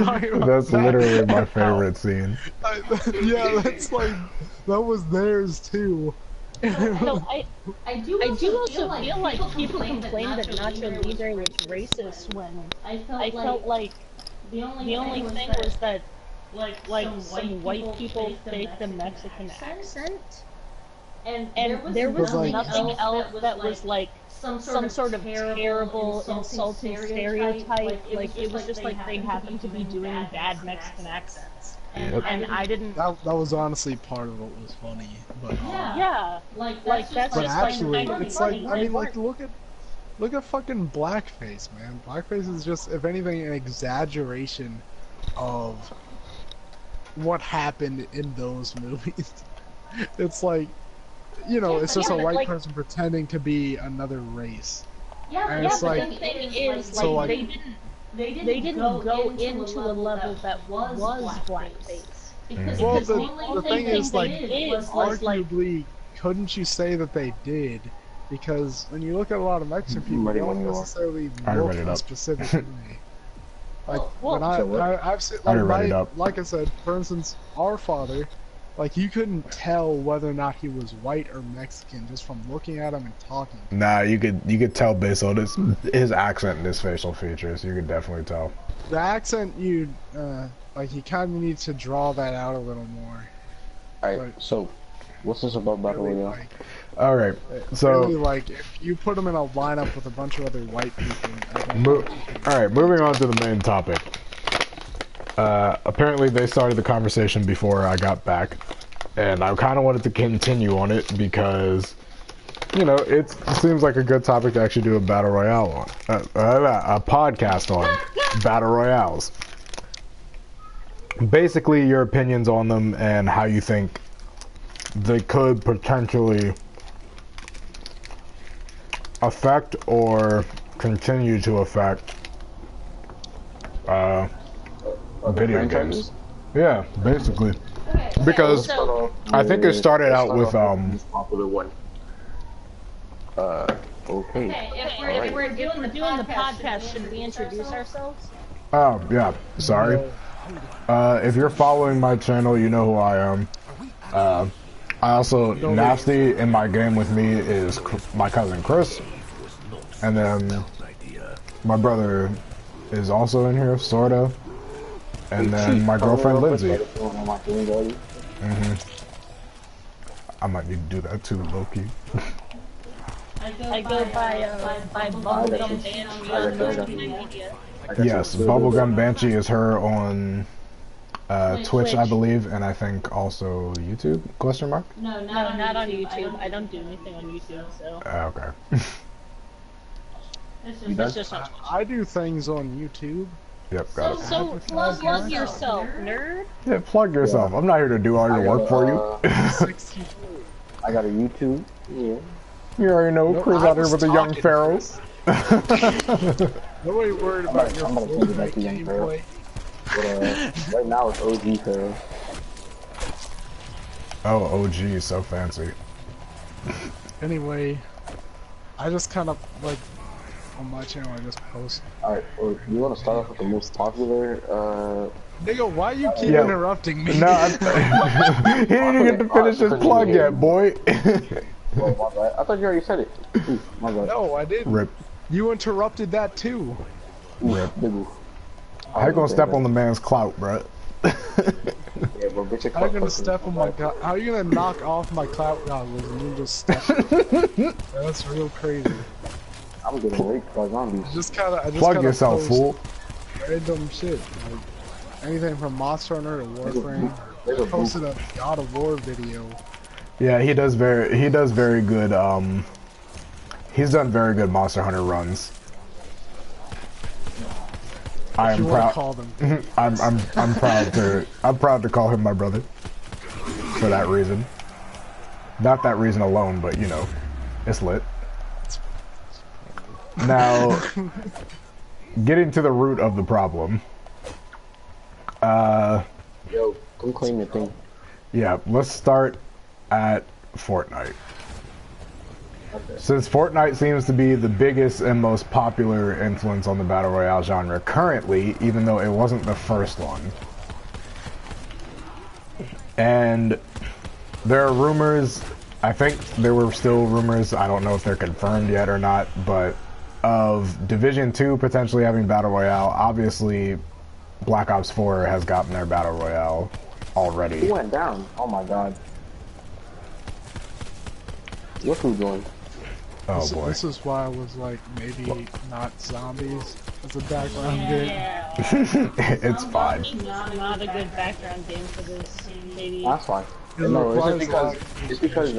That's literally my favorite scene. Yeah, that's like that was theirs too. No, I do also feel like people complained that Nacho Libre was racist when I felt like the only thing was that like some white people faked a Mexican accent, and there was But like, nothing else that was like some sort of terrible, insulting stereotype. Like it was just like they happened to be doing bad Mexican accents, Yep. and I didn't. that was honestly part of what was funny. But Yeah, like that's but just actually, like kind of it's like funny. I mean, like look at fucking blackface, man. Blackface is just, if anything, an exaggeration of what happened in those movies. It's like, you know, it's just a white like, person pretending to be another race. And yeah, it's but like, the thing is, so like, like, they didn't go into a level that was blackface. well, Because the thing is, like, was like, arguably, couldn't you say that they did? Because when you look at a lot of Mexican people, they don't necessarily look a specific way. Like, when I've seen, like I said, for instance, our father, like, you couldn't tell whether or not he was white or Mexican just from looking at him and talking. Nah, you could tell based on his accent and his facial features. You could definitely tell. The accent, like, you kind of need to draw that out a little more. Alright, so, what's this about Battle Royale? Like, Alright, so... Really, like, if you put them in a lineup with a bunch of other white people... Alright, moving on to the main topic. Apparently they started the conversation before I got back, and I kind of wanted to continue on it because, you know, it seems like a good topic to actually do a battle royale on, a podcast on battle royales. Basically, your opinions on them and how you think they could potentially affect or continue to affect video games. Yeah, basically. Because I think it started out with popular one. Okay. If we're doing the podcast, should we introduce ourselves? Oh, yeah, sorry. If you're following my channel, you know who I am. I also, Nasty in my game with me is my cousin Chris. And then my brother is also in here, sorta. And then my girlfriend Lindsay. I might need to do that too, low-key. I go by Bubblegum Banshee on social media. Yes, Bubblegum Banshee is her on Twitch, I believe, and I think also YouTube, question mark? No, not on YouTube. I don't do anything on YouTube, so... Okay. It's just on Twitch. I do things on YouTube. Yep, got it. So plug yourself, nerd. Yeah, plug yourself. I'm not here to do all your work for you. I got a YouTube. Yeah. You already know, Chris out here with the young pharaohs. Nobody worried about your Fortnite gameplay. But right now it's OG Pharaoh. Oh, OG, so fancy. Anyway, I just kind of, like, on my channel, I just post. Alright, well, you want to start off with the most popular, Nigga, why you keep interrupting me? No, he didn't even get to finish his plug yet, boy. Well, my bad. I thought you already said it. Ooh, my bad. No, I didn't. Rip. You interrupted that too. Rip. How you gonna step on the man's clout, bruh? Yeah, bro, bitch, your How you gonna clout step on my how you gonna knock off my clout goggles and you just step? That's real crazy. I'm getting raped by zombies. I just plug yourself, fool. Random shit, like anything from Monster Hunter to Warframe. I posted a God of War video. Yeah, he does very good. He's done very good Monster Hunter runs. I am proud. I'm proud to call him my brother. For that reason. Not that reason alone, but you know, it's lit. Now, getting to the root of the problem. Yo, come claim your thing. Yeah, let's start at Fortnite. Okay. Since Fortnite seems to be the biggest and most popular influence on the Battle Royale genre currently, even though it wasn't the first one. And there are rumors, I think there were still rumors, I don't know if they're confirmed yet or not, but of Division 2 potentially having Battle Royale. Obviously, Black Ops 4 has gotten their Battle Royale already. He went down. Oh my god. Look who's doing. Oh boy. This is why I was like, maybe not zombies as a background game. It's fine. Not a good background game for this, maybe. That's fine. No, it's because it's because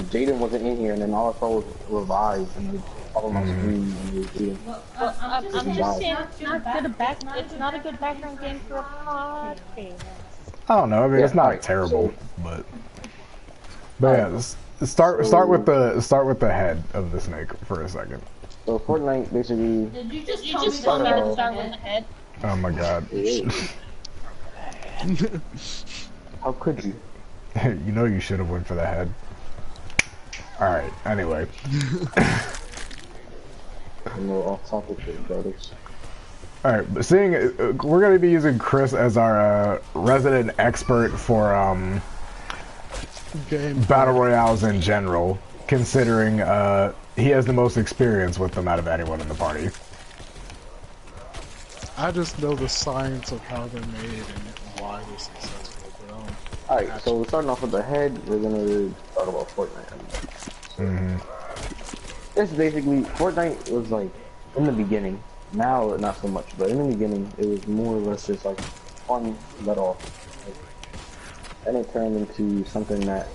Jaden wasn't in here, and then all I saw was revived, and they all my screen, and they were eating. Well, I'm just saying it's not a good background game for a podcast. I don't know. I mean, it's not terrible, but yeah, start with the head of the snake for a second. So Fortnite basically. Did you just tell me to start with the head? Oh my god. How could you? You know you should have went for the head. Alright, anyway. Off topic, brothers. Alright, but seeing we're going to be using Chris as our resident expert for Battle Royales in general, considering he has the most experience with them out of anyone in the party. I just know the science of how they're made and why they're successful. Alright, so starting off with the head, we're gonna talk about Fortnite. It's basically, Fortnite was like, in the beginning, now not so much, but in the beginning, it was more or less just like fun let off. Like, and it turned into something that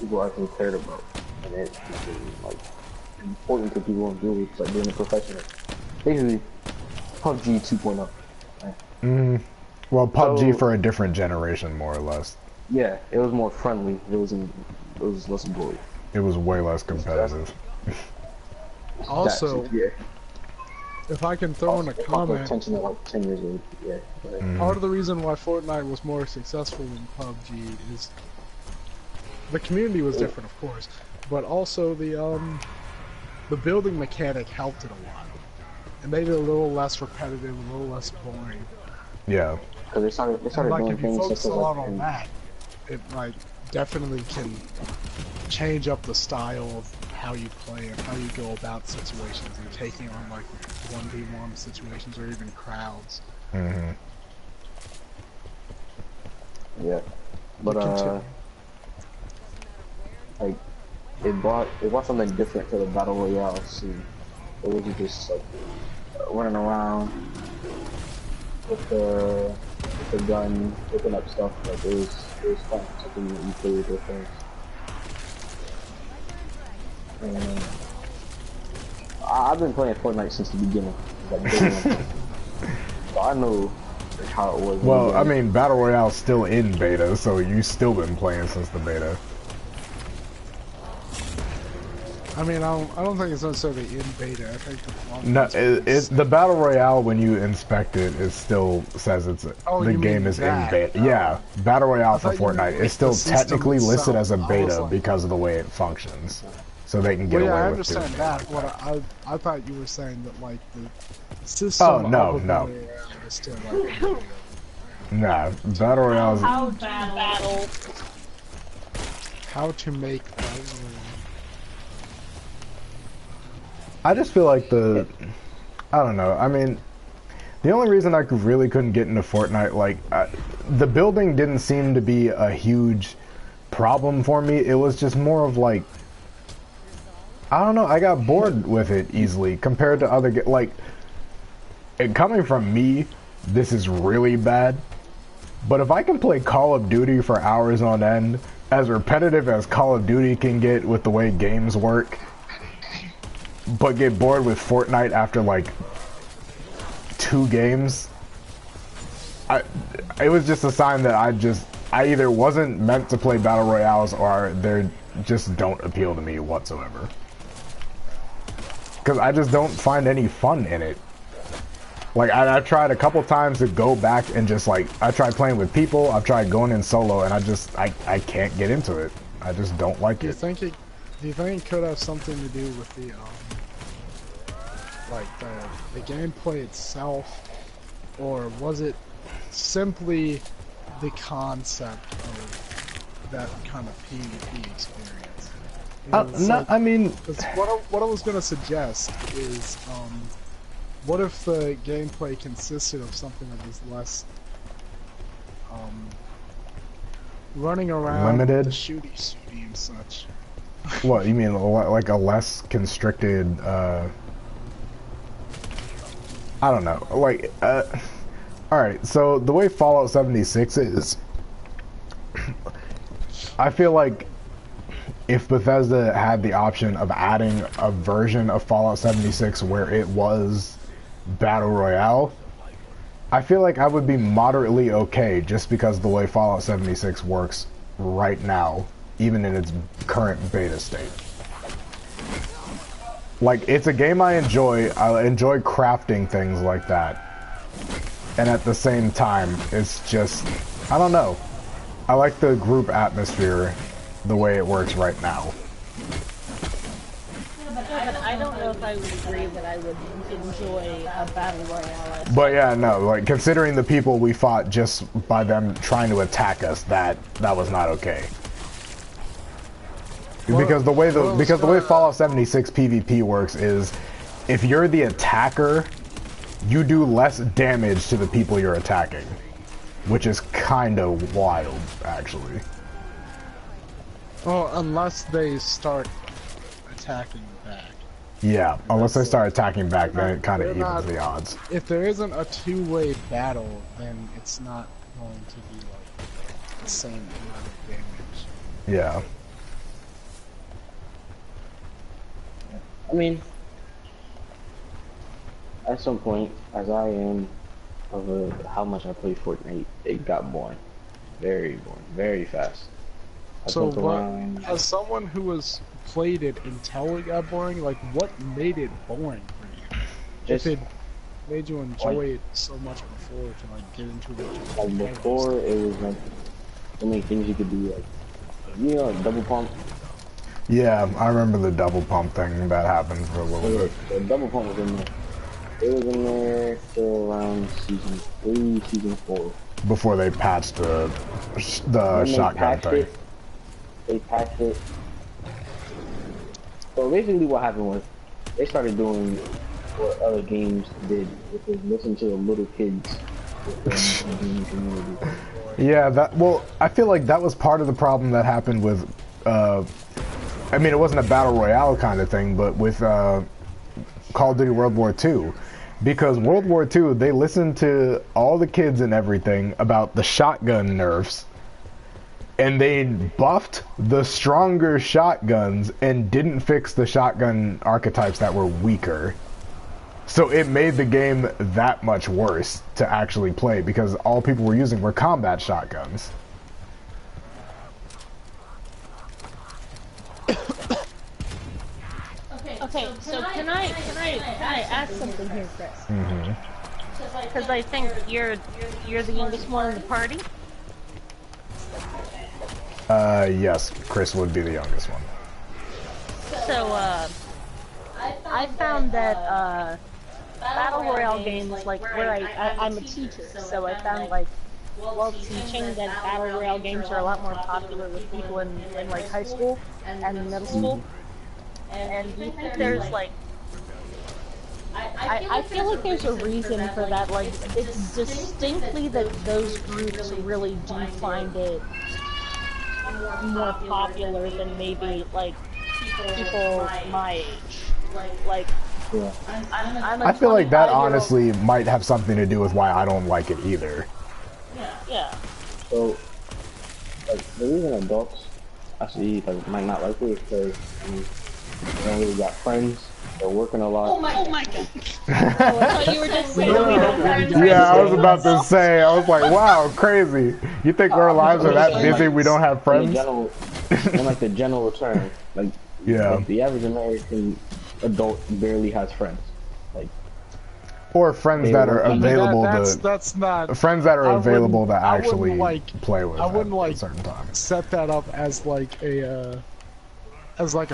people actually cared about, and it became like important to people and do it, like being a professional. Basically, PUBG 2.0. Right? Well, PUBG for a different generation, more or less. Yeah, it was more friendly. It was less bully. It was way less competitive. Also, if I can throw in a comment, attention at like 10 years old. Yeah. Part of the reason why Fortnite was more successful than PUBG is the community was different, of course, but also the building mechanic helped it a lot. It made it a little less repetitive, a little less boring. Yeah. Because they started like doing if you things focus such a as lot like, on that, it like definitely can change up the style of how you play and how you go about situations and taking on like 1v1 situations or even crowds. Yeah, but like it brought something different to the battle royale scene. It wasn't just like running around with the gun, picking up stuff. Like it was fun, something that you play with your friends. And I've been playing Fortnite since the beginning, like day one. So I know how it was. Well, I mean, Battle Royale's still in beta, so you've still been playing since the beta. I mean, I don't think it's necessarily in beta. I think the Battle Royale, when you inspect it, it still says the game is in beta. Yeah, Battle Royale for Fortnite is still technically listed as a beta because of the way it functions. So they can get away with it. I understand that. What I thought you were saying that like the system. Oh no. Is still like nah, Battle Royale's how to make. I just feel like I don't know. I mean, the only reason I really couldn't get into Fortnite, like, the building didn't seem to be a huge problem for me. It was just more of like, I don't know. I got bored with it easily compared to other like. And coming from me, this is really bad. But if I can play Call of Duty for hours on end, as repetitive as Call of Duty can get with the way games work, but get bored with Fortnite after like 2 games, it was just a sign that I either wasn't meant to play Battle Royales or they just don't appeal to me whatsoever. Because I just don't find any fun in it. Like, I've tried a couple times to go back and just like, I tried playing with people, I've tried going in solo, and I can't get into it. I just don't like it. Do you think it could have something to do with the like the gameplay itself, or was it simply the concept of that kind of PvP experience? No, I mean, what I was gonna suggest is, what if the gameplay consisted of something that was less, running around, limited, the shooty and such. What you mean, like a less constricted? I don't know. Like, all right. So the way Fallout 76 is, I feel like if Bethesda had the option of adding a version of Fallout 76 where it was Battle Royale, I feel like I would be moderately okay just because of the way Fallout 76 works right now, even in its current beta state. Like, it's a game I enjoy crafting things like that. And at the same time, it's just, I don't know. I like the group atmosphere the way it works right now. Yeah, but I don't know if I would agree that I would enjoy a battle royale. But yeah, no, like considering the people we fought just by them trying to attack us, that was not okay. Because the way Fallout 76 PvP works is, if you're the attacker, you do less damage to the people you're attacking, which is kind of wild, actually. Well, unless they start attacking back. Yeah, unless they start attacking back, then it kind of evens the odds. If there isn't a two-way battle, then it's not going to be like the same amount of damage. Yeah. I mean, at some point, as I am of how much I play Fortnite, it got boring. Very boring. Very fast. So as someone who has played it until it got boring, like, what made it boring for you? If it made you enjoy it so much before to, like, get into it? Like, before, it was, like, so many things you could do, like, you know, like double pump. Yeah, I remember the double pump thing that happened for a little bit. The double pump was in there. It was in there till around season 3, season 4. Before they patched the shotgun thing. They patched it. So basically what happened was, they started doing what other games did, which was listen to the little kids. Yeah, well, I feel like that was part of the problem that happened with, I mean, it wasn't a Battle Royale kind of thing, but with Call of Duty World War II. Because World War II, they listened to all the kids and everything about the shotgun nerfs, and they buffed the stronger shotguns and didn't fix the shotgun archetypes that were weaker. So it made the game that much worse to actually play, because all people were using were combat shotguns. Okay, so can I ask something here, Chris? Mm-hmm. Because I think you're the youngest one in the party. Yes, Chris would be the youngest one. So, I found that, Battle Royale games, like, where I'm a teacher, so I found, like, while teaching that Battle Royale games are a lot more popular with people in like, high school and middle school. And do you think there's, like, I feel like there's a reason for that. Like, it's distinctly that those groups really do find it more popular than maybe, like, people my age. Like, yeah. I feel like that honestly might have something to do with why I don't like it either. Yeah. So, like, the reason adults actually might not like it is because they don't really got friends. They're working a lot. Oh my god. Oh, I thought you were just saying we don't friends. Yeah, I was about to say, I was like, wow, crazy. You think our lives are that busy we don't have friends? In like the general term, like, yeah. Like the average American adult barely has friends. Like, Or friends that are available that's not friends that are available to actually play with. I wouldn't at a certain time. Set that up as like a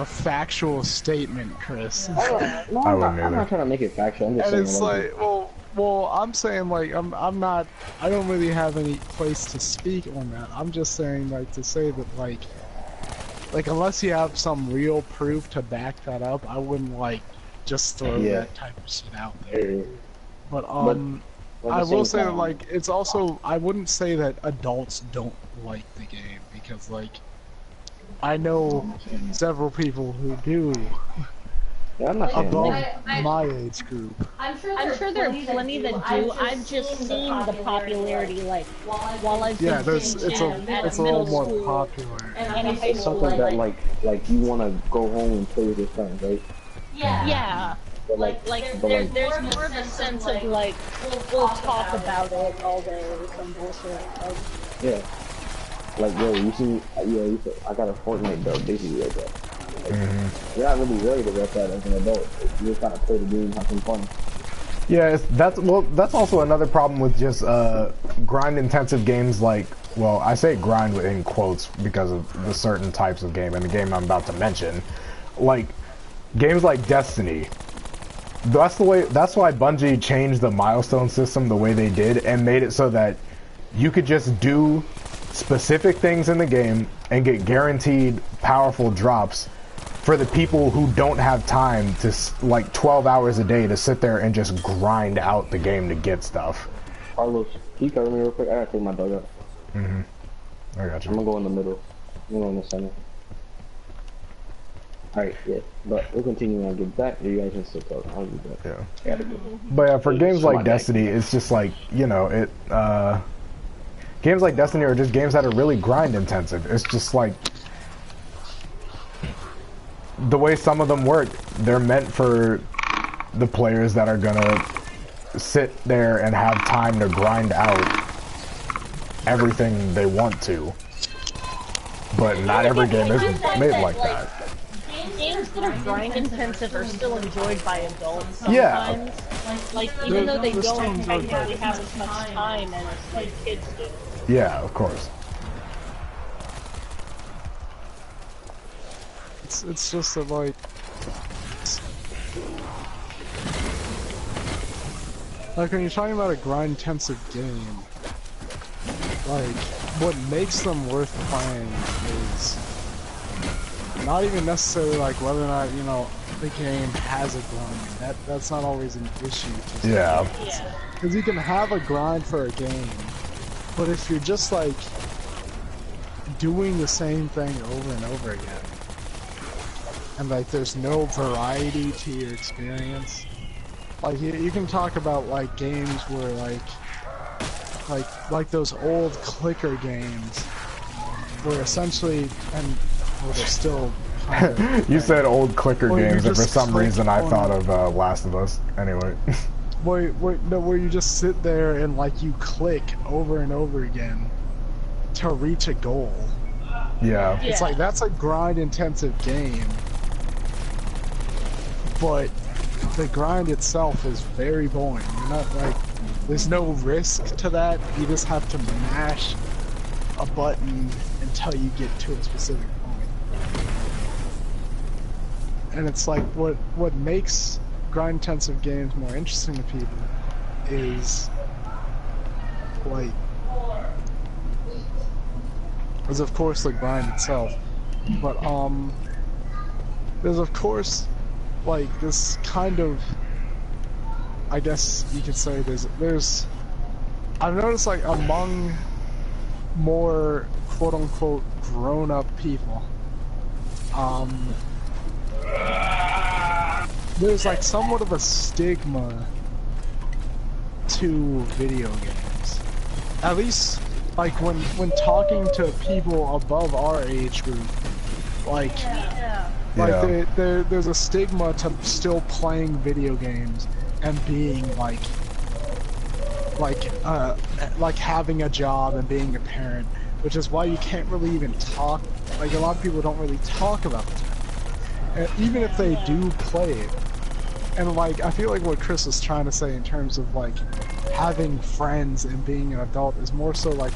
factual statement, Chris. No, I'm not trying to make it factual. I'm just saying. It's like, well, I'm saying like I don't really have any place to speak on that. I'm just saying like to say that like unless you have some real proof to back that up, I wouldn't like just throw that type of shit out there. But I will say that like it's also I wouldn't say that adults don't like the game because like I know several people who do. Yeah, I'm not above my age group. I'm sure there are plenty that do. I've just seen the popularity like while I've been it's a little more popular. And it's something that like you want to go home and play with your friends, right? Yeah. There's more of a sense of like we'll talk about it all day or some bullshit. Yeah. Like yo, you see, I got a Fortnite dub basically like that. Like, you're not really worried about that as an adult. You just gotta play the game, have some fun. Yeah, that's also another problem with just grind-intensive games like, well, I say grind in quotes because of the certain types of game and the game I'm about to mention. Like, games like Destiny. That's why Bungie changed the milestone system the way they did and made it so that you could just do specific things in the game and get guaranteed powerful drops for the people who don't have time to, like, 12 hours a day to sit there and just grind out the game to get stuff. Carlos, can you cover me real quick? I gotta take my dog out. I got you. I'm gonna go in the middle. I'm gonna go in the center. Alright, yeah. But we'll continue when I get back. You guys can still talk. I'll be back. Yeah. But yeah, for games like Destiny, it's just like, you know, games like Destiny are just games that are really grind intensive. It's just like, the way some of them work, they're meant for the players that are gonna sit there and have time to grind out everything they want to. But not every game is made like that. Games that are grind intensive are still enjoyed by adults sometimes. Yeah. Like even though they don't technically have as much time as like kids do. Yeah, of course. It's just that like when you're talking about a grind intensive game, like what makes them worth playing is not even necessarily like whether or not, you know, the game has a grind. That's not always an issue. Yeah. Because you can have a grind for a game, but if you're just like doing the same thing over and over again, and like there's no variety to your experience, like you can talk about like games where like those old clicker games where essentially, and well, they're still kind of, you said old clicker games, and for some reason I thought of Last of Us. Anyway. where you just sit there and like you click over and over again to reach a goal. Yeah. It's like that's a grind intensive game, but the grind itself is very boring. You're not like, there's no risk to that. You just have to mash a button until you get to a specific point. And it's like what makes grind intensive games more interesting to people is like of course the grind itself, but there's of course like this kind of, I guess you could say there's I've noticed like among more quote-unquote grown-up people, there's like somewhat of a stigma to video games. At least like when talking to people above our age group, like there's a stigma to still playing video games and being like having a job and being a parent, which is why you can't really even talk, like a lot of people don't really talk about it. And even if they do play it, And like, I feel like what Chris was trying to say in terms of like having friends and being an adult is more so like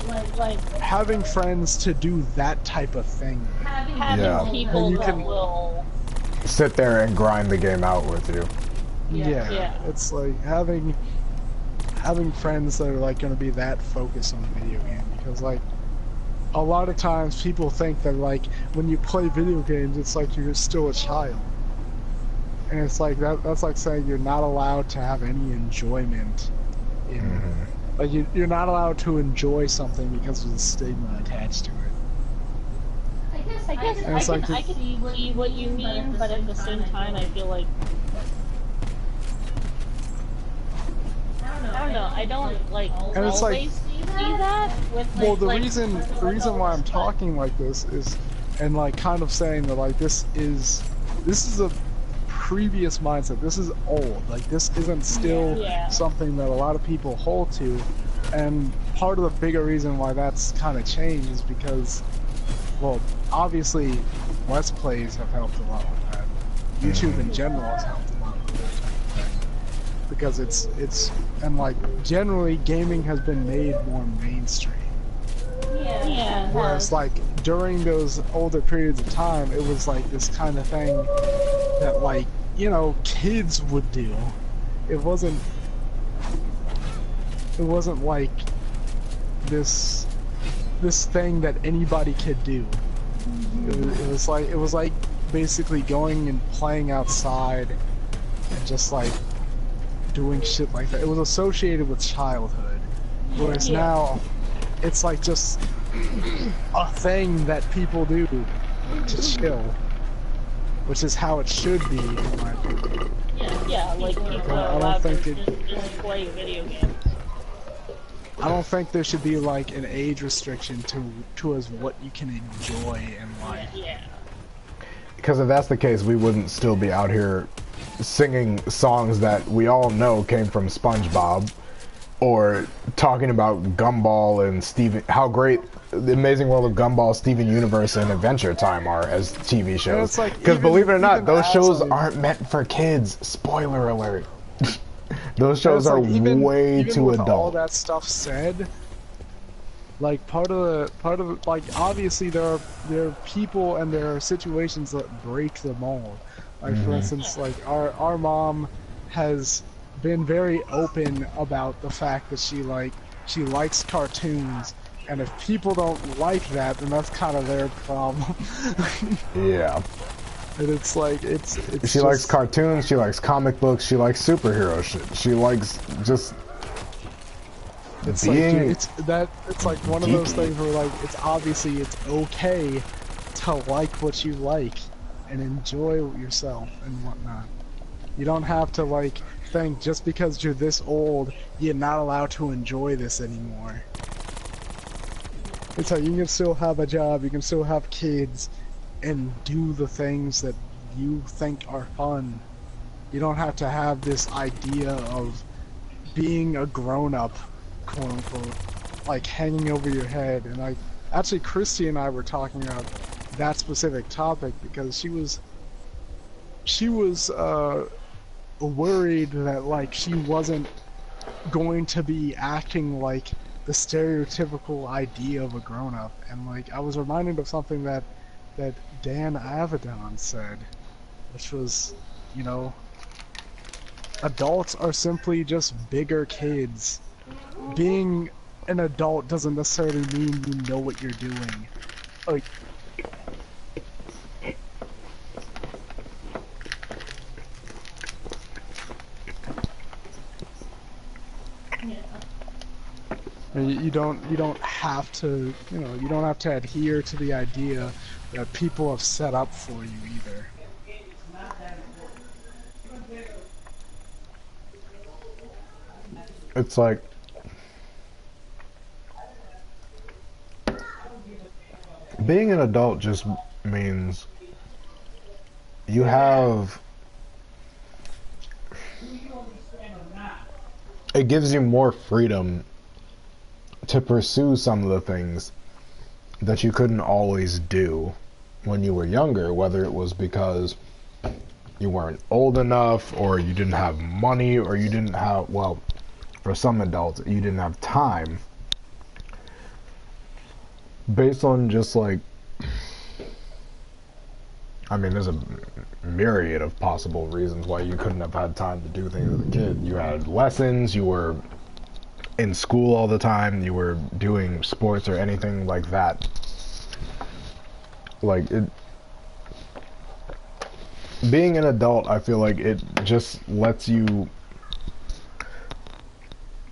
having friends to do that type of thing. Having people that will sit there and grind the game out with you. Yeah. It's like having friends that are like going to be that focused on the video game, because like a lot of times people think that like when you play video games it's like you're still a child, and it's like that's like saying you're not allowed to have any enjoyment in like you're not allowed to enjoy something because of the stigma attached to it. I guess I can see what you mean, but at the same time I feel like I don't know. I don't like and it's always see that with like, well, the reason why I'm talking like this is, and like kind of saying that like this is a previous mindset. This is old. Like this isn't still something that a lot of people hold to, and part of the bigger reason why that's kind of changed is because, well, obviously, Let's Plays have helped a lot with that. YouTube in general has helped a lot with that type of thing. Because it's and like generally gaming has been made more mainstream. Yeah. Whereas like during those older periods of time, it was like this kind of thing that like, you know, kids would do. It wasn't like this thing that anybody could do. It was like basically going and playing outside and just like doing shit like that. It was associated with childhood, whereas now it's like just a thing that people do to chill, which is how it should be in my opinion. Yeah, like people are allowed to just play video games. I don't think there should be like an age restriction to as what you can enjoy in life. Yeah. Because if that's the case, we wouldn't still be out here singing songs that we all know came from SpongeBob, or talking about Gumball and Steven, how great The Amazing World of Gumball, Steven Universe, and Adventure Time are as TV shows. Because like, believe it or not, those shows aren't meant for kids. Spoiler alert. Those shows are like, way too with adult. All that stuff said, like part of like obviously there are people and there are situations that break the mold. Like for instance, like our mom has been very open about the fact that she likes cartoons, and if people don't like that, then that's kind of their problem. Yeah. And it's like it's she likes cartoons, she likes comic books, she likes superhero shit. She likes just it's being it's like one of those things where like it's okay to like what you like and enjoy yourself and whatnot. You don't have to like think just because you're this old you're not allowed to enjoy this anymore. It's like you can still have a job, you can still have kids, and do the things that you think are fun. You don't have to have this idea of being a grown-up, quote-unquote, like hanging over your head. And like, actually Christy and I were talking about that specific topic because she was worried that like she wasn't going to be acting like the stereotypical idea of a grown-up. And like, I was reminded of something that Dan Avedon said, which was, you know, adults are simply just bigger kids. Being an adult doesn't necessarily mean you know what you're doing. Like, you don't have to, you know, you don't have to adhere to the idea that people have set up for you either. It's like being an adult just means you have, it gives you more freedom to pursue some of the things that you couldn't always do when you were younger, whether it was because you weren't old enough, or you didn't have money, or you didn't have, well, for some adults, you didn't have time. Based on just like, I mean, there's a myriad of possible reasons why you couldn't have had time to do things as a kid. You had lessons, you were in school all the time, you were doing sports or anything like that. Like, being an adult, I feel like it just lets you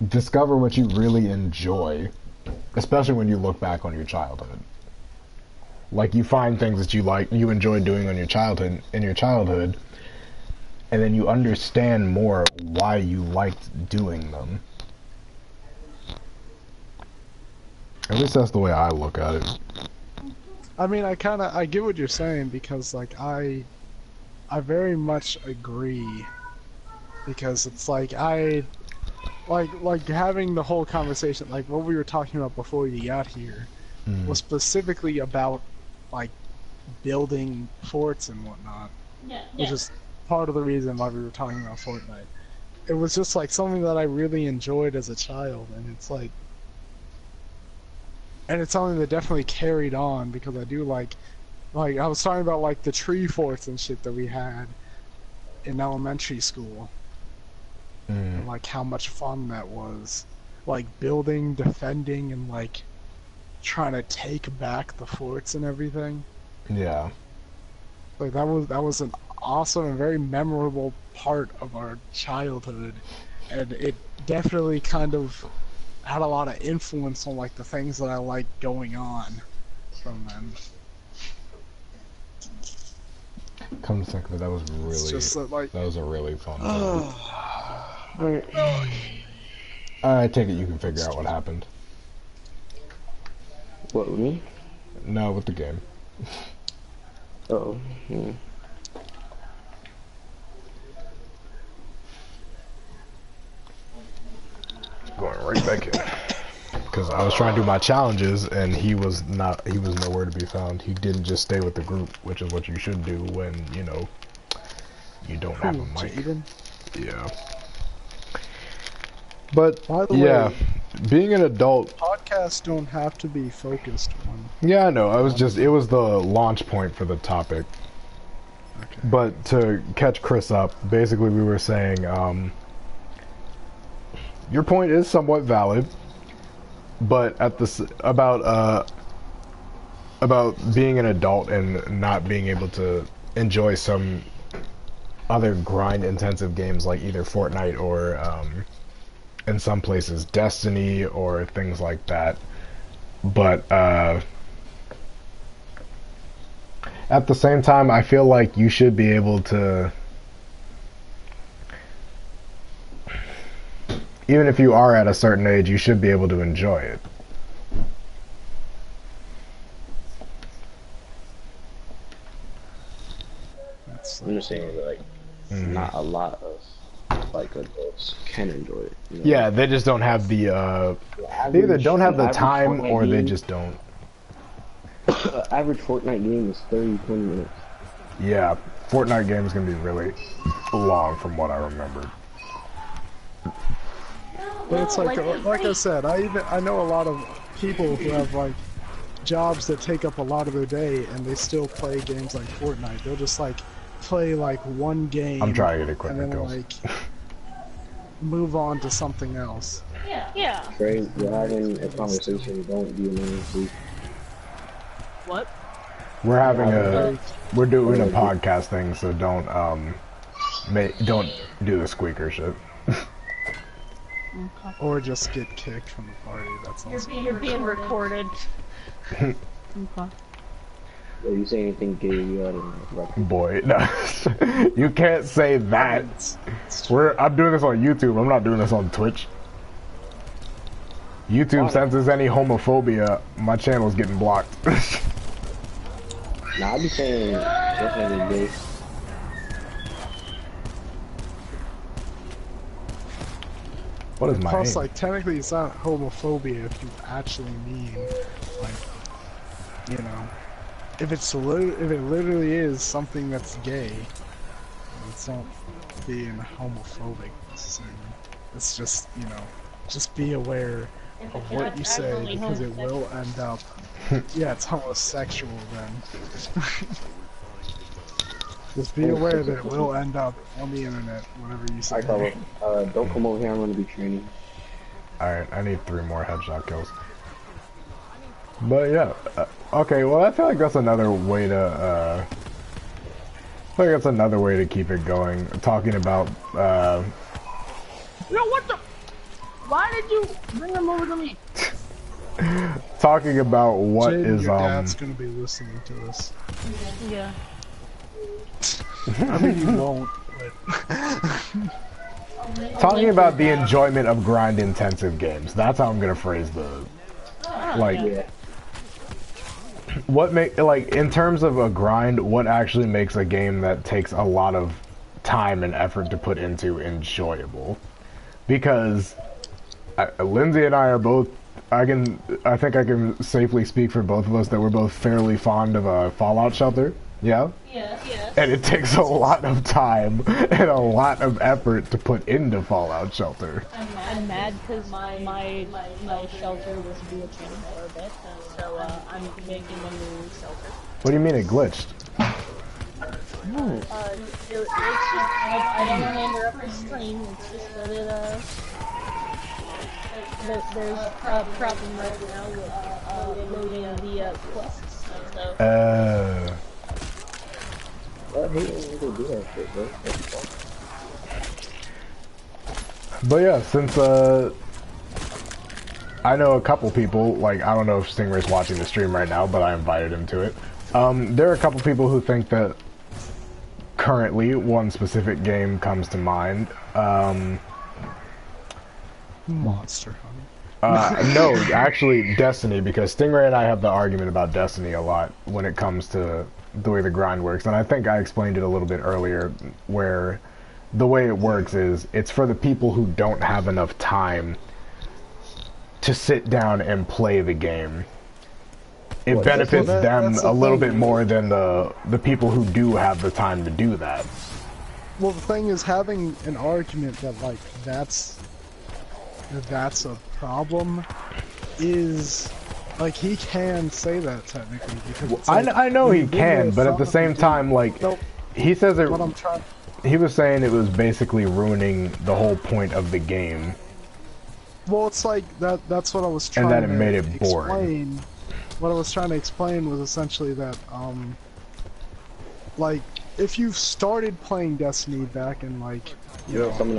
discover what you really enjoy, especially when you look back on your childhood. Like, you find things that you enjoy doing on your childhood, and then you understand more why you liked doing them. At least that's the way I look at it. I mean, I get what you're saying, because like I very much agree, because it's like like having the whole conversation, like what we were talking about before you got here, was specifically about like building forts and whatnot, which is part of the reason why we were talking about Fortnite. It was just like something that I really enjoyed as a child, and it's like, and it's something that definitely carried on, because I do like I was talking about like the tree forts and shit that we had in elementary school, and like how much fun that was, like building, defending, and like trying to take back the forts and everything. Yeah. Like that was an awesome and very memorable part of our childhood, and it definitely kind of had a lot of influence on like the things that I like going on from them. Come to think of it, that was really, just like, that was a really fun Alright. I take it you can figure out what happened. What, with me? No, with the game. Oh, yeah. Going right back in. Because I was trying to do my challenges, and he was nowhere to be found. He didn't just stay with the group, which is what you should do when, you know, you don't have a mic. Jaden? Yeah. But, By the yeah, way, being an adult... Podcasts don't have to be focused on... Yeah, I know. It was the launch point for the topic. Okay. But to catch Chris up, basically we were saying, your point is somewhat valid, but at this about being an adult and not being able to enjoy some other grind-intensive games like either Fortnite or in some places Destiny or things like that. But at the same time, I feel like you should be able to, even if you are at a certain age, you should be able to enjoy it. I'm just saying that, like, not a lot of like adults can enjoy it. You know? Yeah, they just don't have the they either don't have the time or they just don't. Average Fortnite game is 30-20 minutes. Yeah, Fortnite game is gonna be really long from what I remember. But it's like I said, I know a lot of people who have like jobs that take up a lot of their day, and they still play games like Fortnite. They'll just like play like one game. I'm trying to get equipment and then kills. like move on to something else. Yeah. Trey, you're having a conversation. Don't be annoying, please. What? We're doing a podcast thing, so don't do the squeaker shit. Okay. Or just get kicked from the party. That's also. You're being recorded. Okay. Are you saying anything gay? You out of record? Boy, no. You can't say that. I'm doing this on YouTube. I'm not doing this on Twitch. YouTube senses any homophobia, my channel's getting blocked. Nah, I be saying definitely gay. What is my Plus, aim? like, technically it's not homophobia if you actually mean, like, you know, if it literally is something that's gay, it's not being homophobic necessarily. It's just, you know, just be aware of what you say because it will end up. Yeah, it's homosexual then. Just be aware that it will end up on the internet, whatever you say. Don't come over here, I'm gonna be training. Alright, I need 3 more headshot kills. But yeah, okay, well I feel like that's another way to, I think that's another way to keep it going. Talking about, Yo, what the? Why did you bring him over to me? talking about what Jade, is, your dad's gonna be listening to this. Yeah. I mean, you won't, but... talking about the enjoyment of grind-intensive games. That's how I'm gonna phrase the, like... Yeah. What make like in terms of a grind, what actually makes a game that takes a lot of time and effort to put into enjoyable? Because Lindsay and I are both. I think I can safely speak for both of us that we're both fairly fond of a Fallout Shelter. Yeah. Yeah. And it takes a lot of time and a lot of effort to put into Fallout Shelter. I'm mad because my shelter was glitching for a bit, so I'm making a new shelter. What do you mean it glitched? It's just I don't want to interrupt the stream. It's just that there's a problem right now with loading the quests. So. But yeah, since I know a couple people, like I don't know if Stingray's watching the stream right now, but I invited him to it. There are a couple people who think that currently one specific game comes to mind. Monster Hunter. No, actually Destiny, because Stingray and I have the argument about Destiny a lot when it comes to the way the grind works, and I think I explained it a little bit earlier, where the way it works is it's for the people who don't have enough time to sit down and play the game. It benefits them a little bit more than the people who do have the time to do that. Well, the thing is, having an argument that like that's a problem is like he can say that technically because it's like, I know he can, but at the same time, like he says it. He was saying it was basically ruining the whole point of the game. Well, it's like that's what I was trying and that to it made it boring. explain. What I was trying to explain was essentially that like if you started playing Destiny back in like from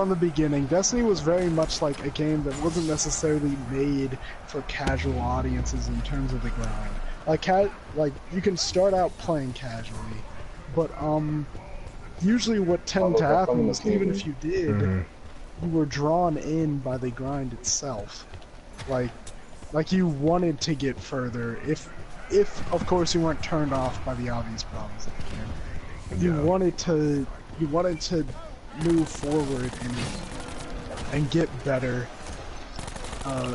the beginning, Destiny was very much like a game that wasn't necessarily made for casual audiences in terms of the grind. Like you can start out playing casually, but usually what tended to happen was even if you did, you were drawn in by the grind itself. Like you wanted to get further if of course you weren't turned off by the obvious problems of the game. You wanted to move forward and get better.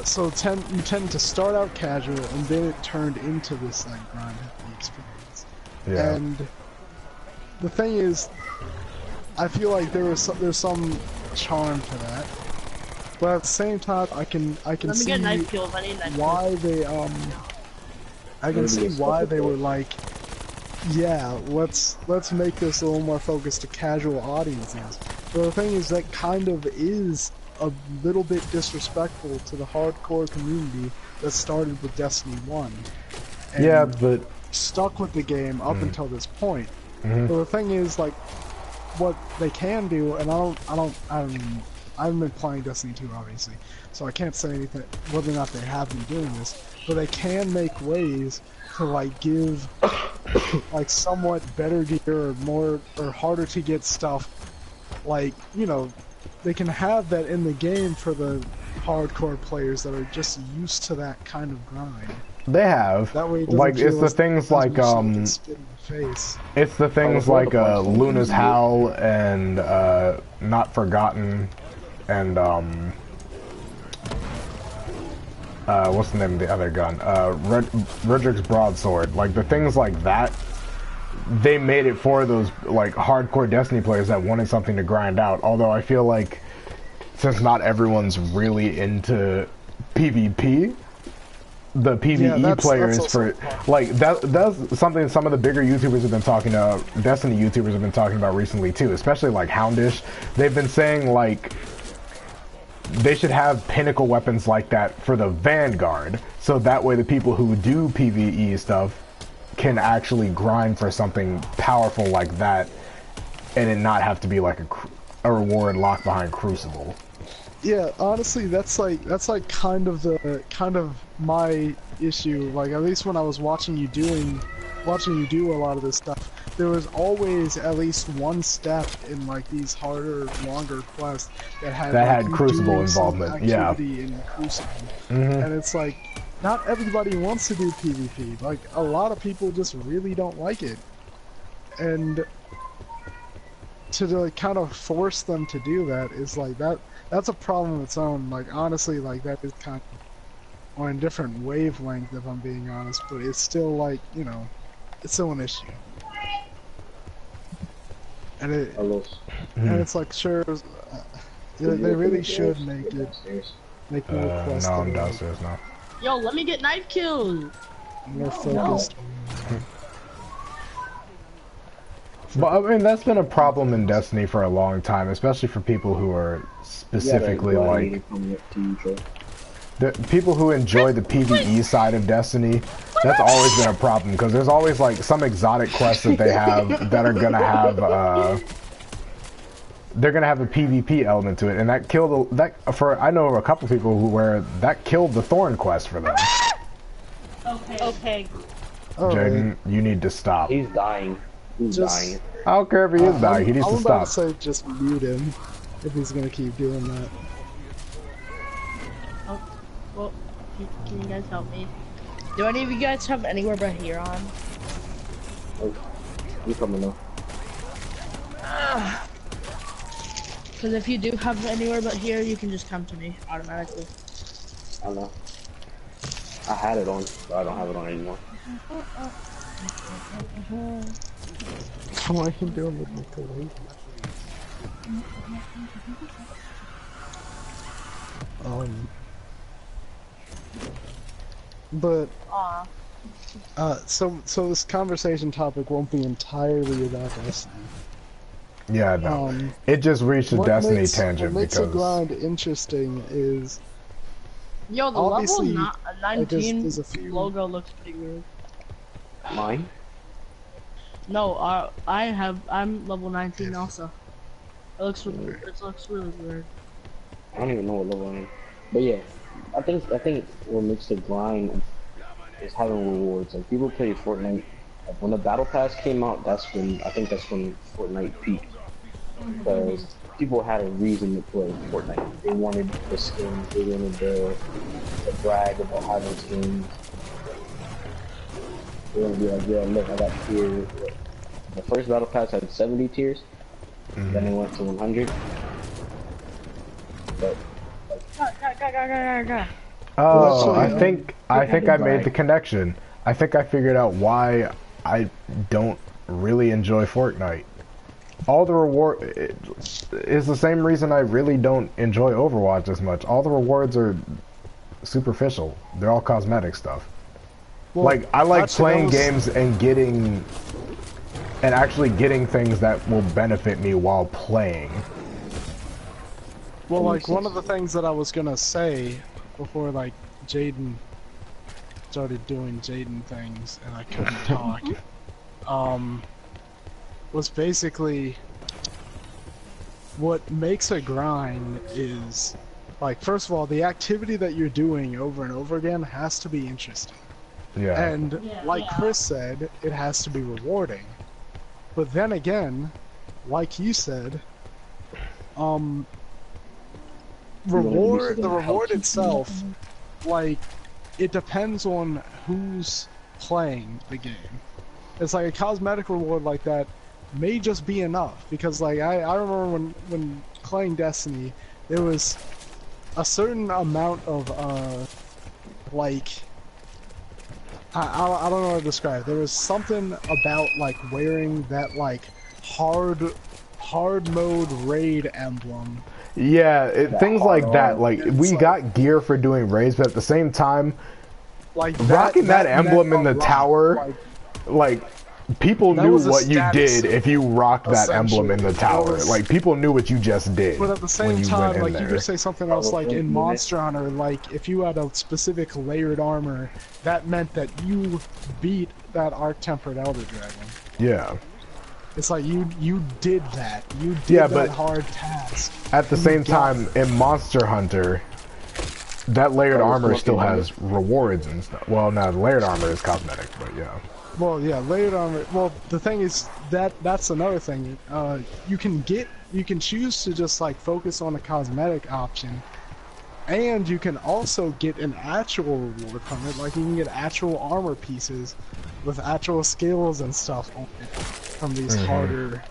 So you tend to start out casual and then it turned into this like grind experience. Yeah. And the thing is, I feel like there's some charm to that, but at the same time, I can see why they were like, yeah, let's make this a little more focused to casual audiences. But the thing is, that kind of is a little bit disrespectful to the hardcore community that started with Destiny 1. And yeah, but stuck with the game up until this point. But the thing is, like, what they can do, and I haven't been playing Destiny 2 obviously, so I can't say anything whether or not they have been doing this, but they can make ways to like give like somewhat better gear or harder to get stuff, like, you know, they can have that in the game for the hardcore players that are just used to that kind of grind. They have. That way like it's the things like it's the things like Luna's Howl and Not Forgotten and what's the name of the other gun? Redrick's Broadsword. Like the things like that, they made it for those like hardcore Destiny players that wanted something to grind out. Although I feel like since not everyone's really into PvP, the PvE players for like that's something some of the bigger YouTubers have been talking about. Destiny YouTubers have been talking about recently too, especially like Houndish. They've been saying like they should have pinnacle weapons like that for the Vanguard, so that way the people who do PvE stuff can actually grind for something powerful like that, and it not have to be like a reward locked behind Crucible. Yeah, honestly, that's like kind of my issue. Like at least when I was watching you do a lot of this stuff, there was always at least one step in like these harder, longer quests that had Crucible involvement. Yeah. In Crucible, and it's like not everybody wants to do PvP. Like a lot of people just really don't like it, and to like kind of force them to do that is like that. That's a problem of its own. Like honestly, like that is kind of on a different wavelength, if I'm being honest. But it's still like, you know, it's still an issue. And it's like sure, they really should make more quests. No, I'm downstairs now. Yo, let me get knife kills. More focused. But I mean, that's been a problem in Destiny for a long time, especially for people who are specifically like the people who enjoy the PvE side of Destiny. That's always been a problem because there's always like some exotic quests that they have that are gonna have they're gonna have a PvP element to it, and that killed I know a couple people where that killed the Thorn quest for them. Okay. Jaden, you need to stop. He's dying. He's dying. I don't care if he is dying. He needs to stop. I'm about to say just mute him if he's gonna keep doing that. Oh, well, can you guys help me? Do any of you guys have anywhere but here on? Oh, you coming now? Because if you do have anywhere but here, you can just come to me automatically. I know. I had it on, but I don't have it on anymore. What are you doing with my colleague? But so this conversation topic won't be entirely about Destiny. Yeah, no. It just reached a Destiny tangent what makes because the grind interesting is yo, the level 19 there's a few... logo looks pretty weird. Mine? No, I'm level 19 also. It looks really weird. I don't even know what level I am. But yeah, I think what makes the grind is having rewards. Like people play Fortnite. Like when the battle pass came out, that's when Fortnite peaked. Because people had a reason to play Fortnite. They wanted the skins. They wanted to brag about having skins. They wanted to be like, yeah, look, I got tier. The first battle pass had 70 tiers. Then it went to 100. But oh, I think I made the connection. I think I figured out why I don't really enjoy Fortnite. All the reward is the same reason I really don't enjoy Overwatch as much. All the rewards are superficial. They're all cosmetic stuff. Well, like I like playing games and actually getting things that will benefit me while playing. Well, like one of the things that I was gonna say before, like Jaden started doing Jaden things and I couldn't talk, was basically what makes a grind is, like, first of all, the activity that you're doing over and over again has to be interesting. Yeah. And like Chris said, it has to be rewarding. But then again, like you said, the reward itself, like, it depends on who's playing the game. It's like a cosmetic reward like that may just be enough, because like I remember when playing Destiny, there was a certain amount of like, I don't know how to describe it. There was something about like wearing that like hard mode raid emblem. Yeah, things like that. Like we got gear for doing raids, but at the same time, like rocking that emblem in the tower, like people knew what you did if you rocked that emblem in the tower. Like people knew what you just did. But at the same time, like you could say something else, like in Monster Hunter, like if you had a specific layered armor, that meant that you beat that Arc-Tempered Elder Dragon. Yeah. It's like you did that. You did that hard task. At the same time, in Monster Hunter, that layered armor still has rewards and stuff. Well, no, the layered armor is cosmetic, but yeah. Well, yeah, layered armor. Well, the thing is that's another thing. You can choose to just like focus on a cosmetic option, and you can also get an actual reward from it. Like you can get actual armor pieces with actual skills and stuff on it from these harder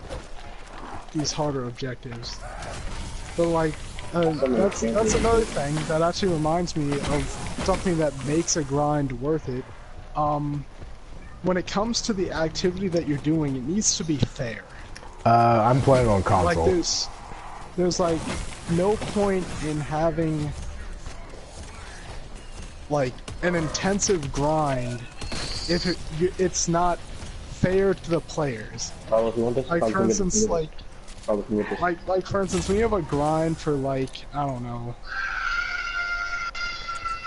objectives. But like that's another thing that actually reminds me of something that makes a grind worth it. When it comes to the activity that you're doing, it needs to be fair. I'm playing on console. Like there's like no point in having like an intensive grind if it's not fair to the players. Like for instance, like for instance, when you have a grind for like, I don't know,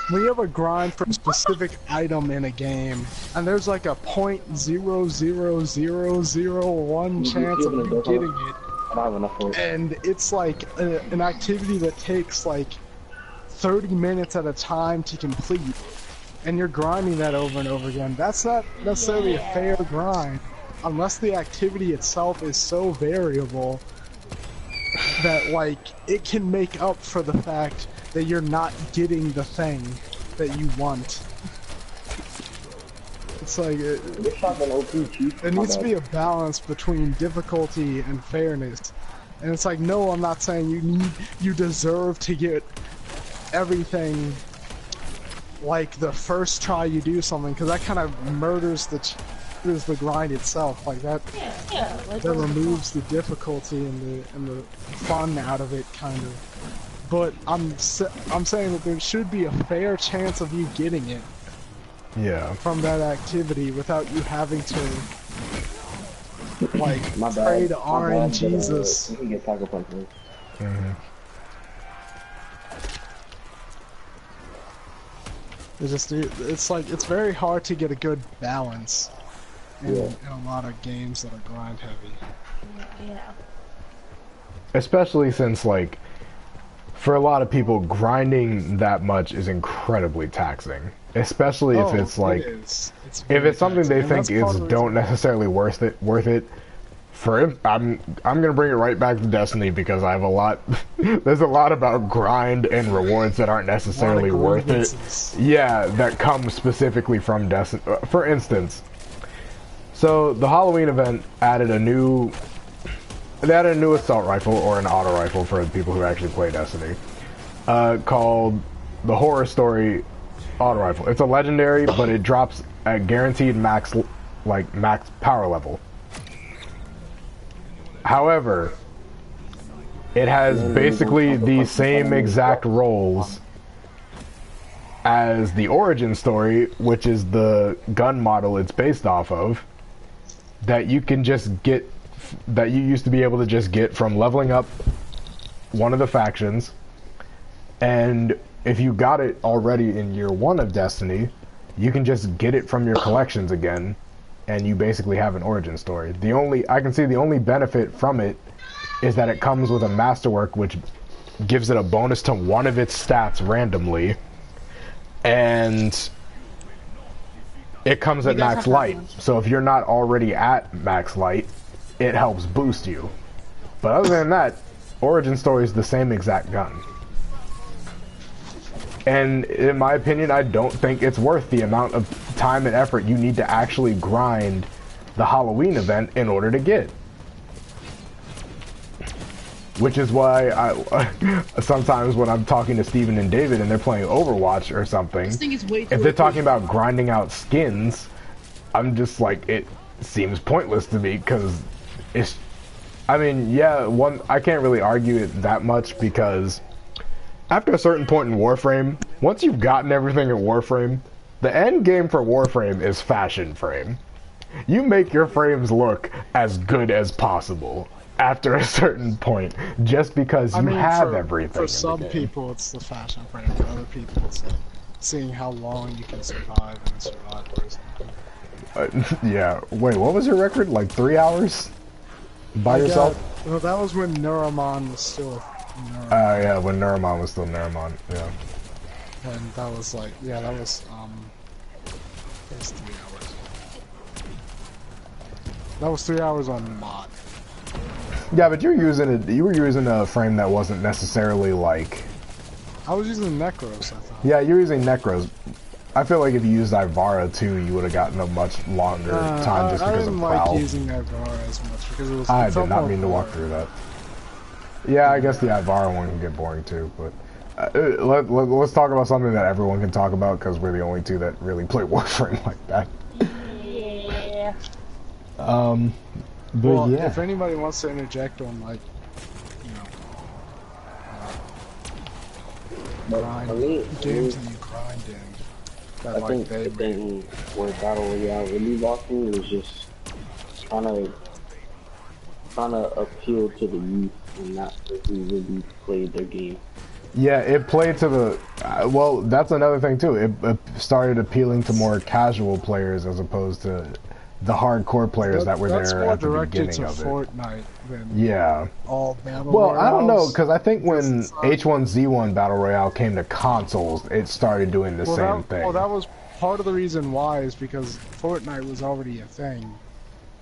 when you have a grind for a specific item in a game, and there's like a 0.00001 chance of you getting it, and it's like an activity that takes like 30 minutes at a time to complete, and you're grinding that over and over again, that's not necessarily a fair grind, unless the activity itself is so variable that like it can make up for the fact that you're not getting the thing that you want. It's like it needs to be a balance between difficulty and fairness. And it's like, no, I'm not saying you deserve to get everything like the first try you do something, because that kind of murders the grind itself. Like that that removes the difficulty and the fun out of it, kind of. But I'm saying that there should be a fair chance of you getting it. Yeah. From that activity without you having to like pray to RNGesus. It's like it's very hard to get a good balance in a lot of games that are grind heavy. Yeah. Especially since like, for a lot of people, grinding that much is incredibly taxing. Especially if it's like, if it's something they think is don't necessarily worth it. For I'm gonna bring it right back to Destiny, because I have a lot. There's a lot about grind and rewards that aren't necessarily worth it. Yeah, that come specifically from Destiny. For instance, so the Halloween event added a new. They added a new assault rifle, or an auto rifle for the people who actually play Destiny, called the Horror Story auto rifle. It's a legendary, but it drops at guaranteed max power level. However, it has basically the same exact rolls as the Origin Story, which is the gun model it's based off of, that you can just get, that you used to be able to just get from leveling up one of the factions. And if you got it already in year 1 of Destiny, you can just get it from your collections again, and you basically have an origin story. I can see the only benefit from it is that it comes with a masterwork, which gives it a bonus to one of its stats randomly, and it comes at max light. So if you're not already at max light, it helps boost you. But other than that, Origin Story is the same exact gun. And in my opinion, I don't think it's worth the amount of time and effort you need to actually grind the Halloween event in order to get. which is why I sometimes when I'm talking to Steven and David and they're playing Overwatch or something, if they're talking about grinding out skins, I'm just like, it seems pointless to me because it's, I mean, yeah, I can't really argue it that much because after a certain point in Warframe, once you've gotten everything in Warframe, the end game for Warframe is fashion frame. You make your frames look as good as possible after a certain point, just because you have everything. For some people, it's the fashion frame. For other people, it's seeing how long you can survive and survive or something. Yeah. Wait, what was your record? Like 3 hours? By yourself? Well, that was when Neuramon was still Neuramon. Yeah, when Neuramon was still Neuramon, yeah. And that was like, yeah, that was 3 hours. That was 3 hours on mod. Yeah, but you were using a frame that wasn't necessarily like... I was using Necros, I thought. Yeah, you were using Necros. I feel like if you used Ivara too, you would have gotten a much longer time just because of Prowl. I didn't like using Ivara as much because it was... I did not mean to walk through that. Yeah, I guess the Ivara one can get boring too, but... let's talk about something that everyone can talk about because we're the only two that really play Warframe like that. Yeah. But well, yeah. If anybody wants to interject on like, games that you grind in, that I think the thing where Battle Royale really lost me was just trying to appeal to the youth and not who really played their game. Yeah, it played to the... well, that's another thing too. It started appealing to more casual players as opposed to the hardcore players that were there at the beginning of it. Fortnite than yeah. All Battle Royales. I don't know, because I think when H1Z1 Battle Royale came to consoles, it started doing the same thing. Well, that was part of the reason why is because Fortnite was already a thing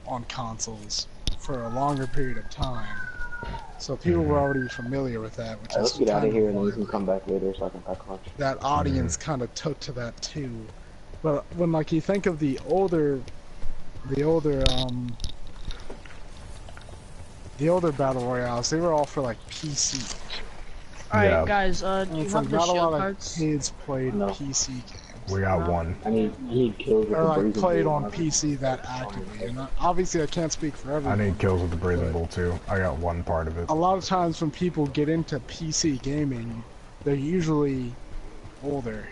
on consoles for a longer period of time. So people were already familiar with that, which is let's get out of here and then we can come back later so I can pack lunch. That audience kind of took to that too. But when like you think of the older battle royales, they were all for like PC. Alright guys, do you have the not shield a lot cards? of kids played PC games. We got one. I need kills with or the like Brazen played Bull. on PC that actively. And obviously I can't speak for everyone. I need kills with the Brazen Bull too. I got one part of it. A lot of times when people get into PC gaming, they're usually older.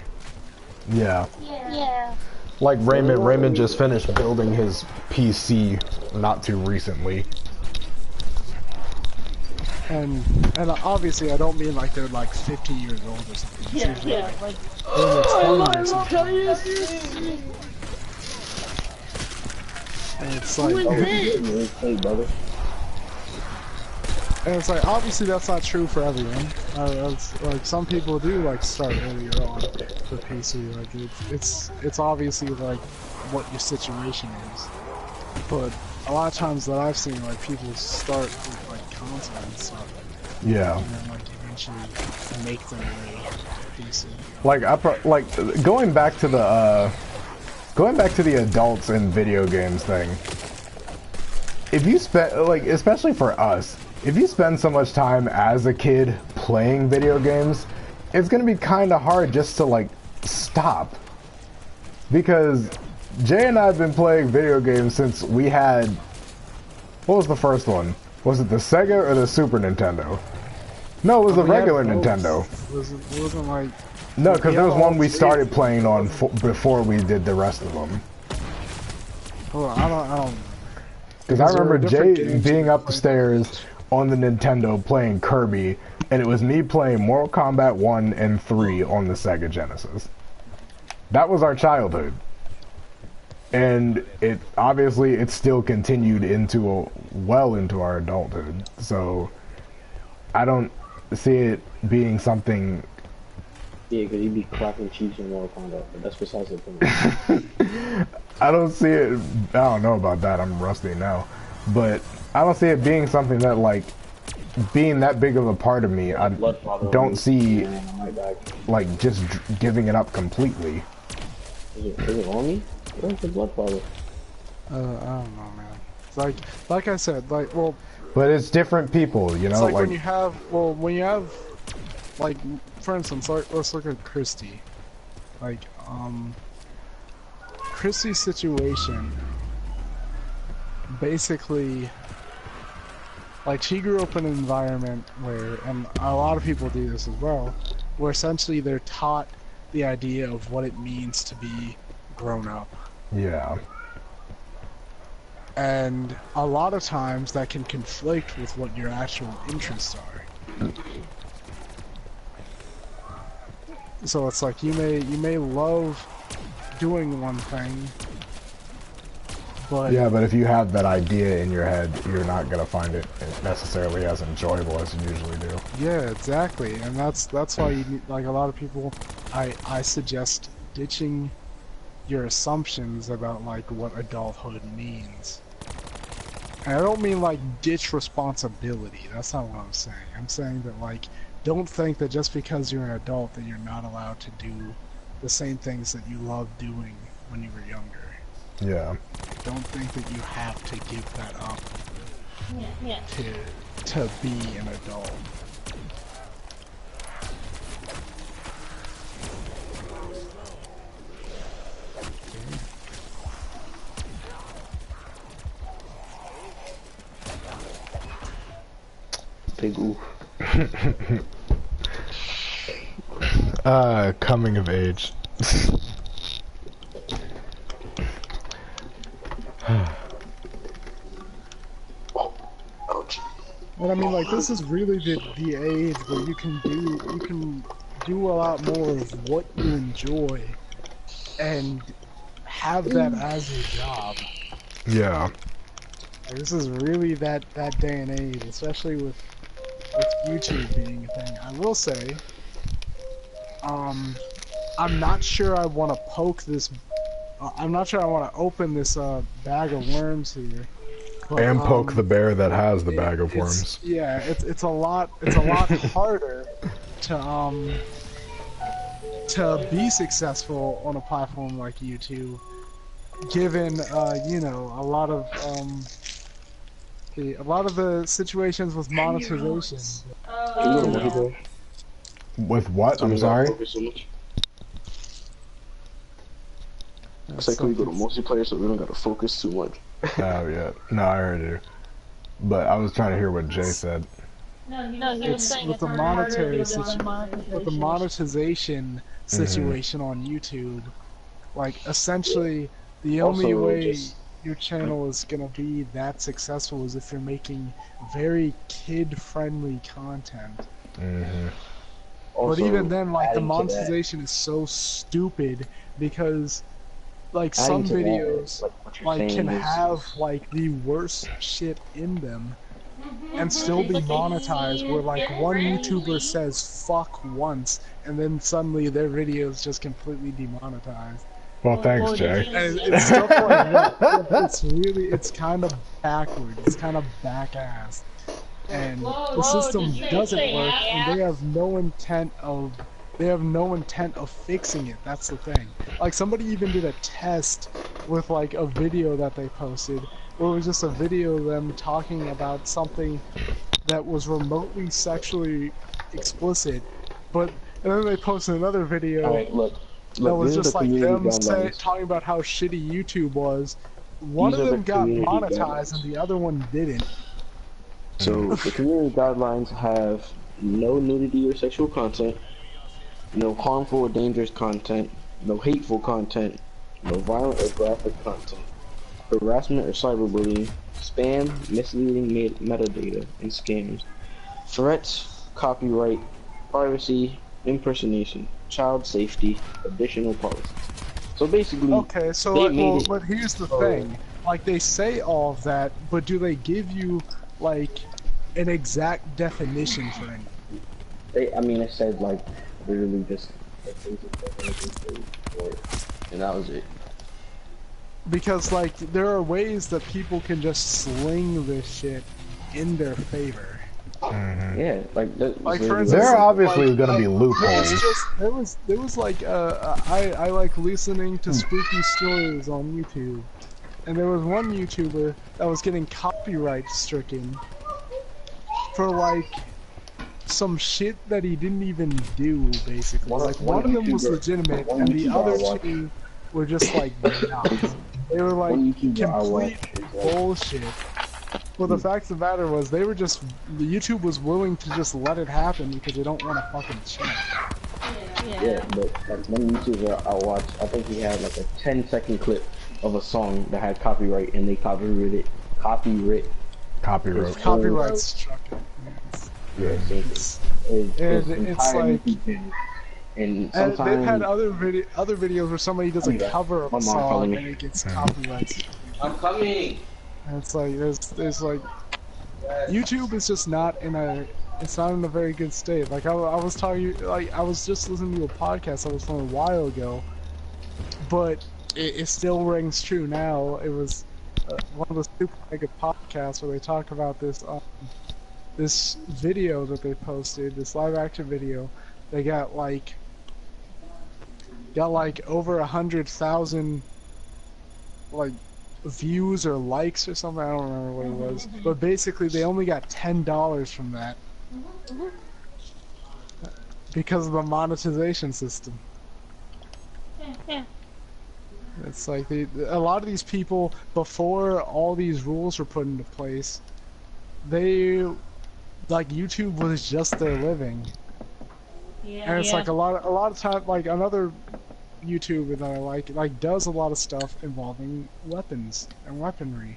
Yeah. Yeah. Like Raymond just finished building his PC not too recently. And obviously I don't mean like they're like 50 years old or something. It's usually like and it's like and it's like obviously that's not true for everyone. It's, like some people do like start earlier on for PC. Like it's obviously like what your situation is. But a lot of times that I've seen, like people start with like console and stuff. Yeah. And then like eventually make their way to PC. Like going back to the adults in video games thing. If you spend like, especially for us, if you spend so much time as a kid playing video games, it's gonna be kind of hard just to like stop. Because Jay and I have been playing video games since we had... What was the first one? Was it the Sega or the Super Nintendo? No, it was the regular Nintendo. It wasn't like... No, because there was one we started playing on before we did the rest of them. Well, I don't... Because I remember Jay being upstairs on the Nintendo playing Kirby, and it was me playing Mortal Kombat 1 and 3 on the Sega Genesis. That was our childhood. And it obviously it still continued into well into our adulthood. So I don't see it being something. Yeah, because you'd be cracking cheeks in Mortal Kombat, but that's besides the point. I don't see it. I don't know about that. I'm rusty now, but I don't see it being something that like being that big of a part of me. I don't see like just giving it up completely. Is it on me? Where's the blood father? I don't know, man. Like I said, like, well, But it's different people, you know. It's like when you have, like, for instance, let's look at Christy. Like, Christy's situation, basically, like, she grew up in an environment where, and a lot of people do this as well, where essentially they're taught the idea of what it means to be grown up. Yeah. And a lot of times that can conflict with what your actual interests are. So it's like you may love doing one thing, but yeah, but if you have that idea in your head, you're not gonna find it necessarily as enjoyable as you usually do. Yeah, exactly, and that's why you need, like, a lot of people. I suggest ditching your assumptions about like what adulthood means. And I don't mean like ditch responsibility. That's not what I'm saying. I'm saying that, like, don't think that just because you're an adult that you're not allowed to do the same things that you loved doing when you were younger. Yeah. Don't think that you have to give that up Yeah. to be an adult. Big oof. Coming of age. Ouch. And I mean, like, this is really the age where you can do a lot more of what you enjoy and have that as your job. Yeah. Like, this is really that day and age, especially with YouTube being a thing. I will say, I'm not sure I want to poke this. I'm not sure I want to open this bag of worms here. But, and poke the bear that has the bag of worms. Yeah, it's a lot harder to be successful on a platform like YouTube, given you know, a lot of the situations with monetization. With what? I'm sorry. It's like we go to multiplayer, so we don't gotta focus too much. Oh yeah, no, I heard you. But I was trying to hear what Jay said. No, he was saying with the monetization situation on YouTube. Like, essentially, the only way your channel is gonna be that successful is if you're making very kid-friendly content. But even then, like, the monetization is so stupid because, like, some videos like can have like the worst shit in them and still be monetized, where like one YouTuber says fuck once and then suddenly their video is just completely demonetized. Well, thanks, Jay. And it's stuff like that. It's kind of backward. It's kind of back-assed. And the system doesn't work, and they have no intent of fixing it. That's the thing. Like, somebody even did a test with like a video that they posted, where it was just a video of them talking about something that was remotely sexually explicit, and then they posted another video that was just like them talking about how shitty YouTube was. One of them got monetized and the other one didn't. So the community guidelines have no nudity or sexual content, no harmful or dangerous content, no hateful content, no violent or graphic content, harassment or cyberbullying, spam, misleading metadata, and scams, threats, copyright, privacy, impersonation, child safety, additional policies. So basically, okay, so but here's the thing. Like, they say all of that, but do they give you like an exact definition for anything? I mean, it said like literally just and that was it. Because like there are ways that people can just sling this shit in their favor. Yeah, like for instance, there are obviously like, gonna be loopholes. There was like I like listening to spooky stories on YouTube, and there was one YouTuber that was getting copyright stricken for like some shit that he didn't even do, basically. One of them was legitimate, and the other two were just like not. They were like complete bullshit. Well, the fact of the matter was, they were just, YouTube was willing to just let it happen because they don't want to fucking cheat. Yeah, but like one YouTuber I watched, I think he had like a 10-second clip of a song that had copyright, and they copyrighted it. Copyright struck it. Yeah, it's like, and sometimes they've had other videos where somebody does a cover of a song and it gets copyrighted. I'm coming. And it's like there's like YouTube is just not in a very good state. Like I was just listening to a podcast I was from a while ago, but it still rings true now. It was one of the super mega podcasts where they talk about this this video that they posted, this live action video. They got like over 100,000 like views or likes or something. I don't remember what it was, but basically they only got $10 from that because of the monetization system. Yeah. It's like a lot of these people, before all these rules were put into place, YouTube was just their living. Yeah. And it's like a lot of time, like another YouTuber that I like does a lot of stuff involving weapons and weaponry.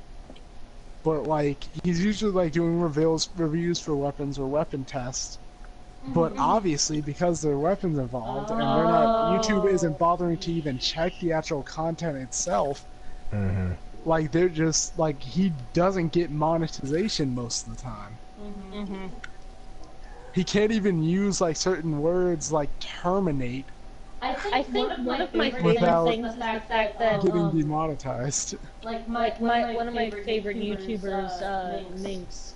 But like he's usually like doing reviews for weapons or weapon tests. But obviously, because there are weapons involved, and they're not, YouTube isn't bothering to even check the actual content itself. Like they're just like, he doesn't get monetization most of the time. He can't even use like certain words like terminate. I think one of my favorite things is the fact that getting demonetized. Like one of my favorite YouTubers, Minx.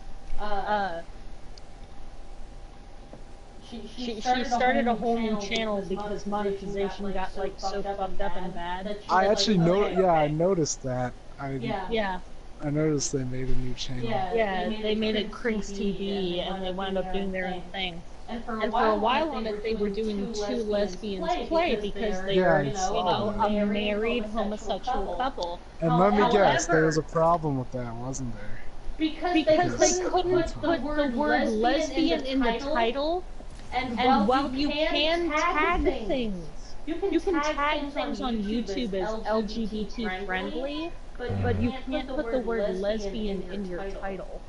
She started a whole new channel because monetization got like so fucked up and bad. I actually I noticed that. Yeah. I noticed they made a new channel. Yeah, they made it Crinks TV, and they wound up doing their own thing. And for a while on it, they were doing two lesbians play because they were, a married homosexual couple. And let me guess, there was a problem with that, wasn't there? Because they couldn't put the word lesbian in the title, and while you can tag things, you can tag things on YouTube as LGBT friendly, but you can't put the word lesbian in your title.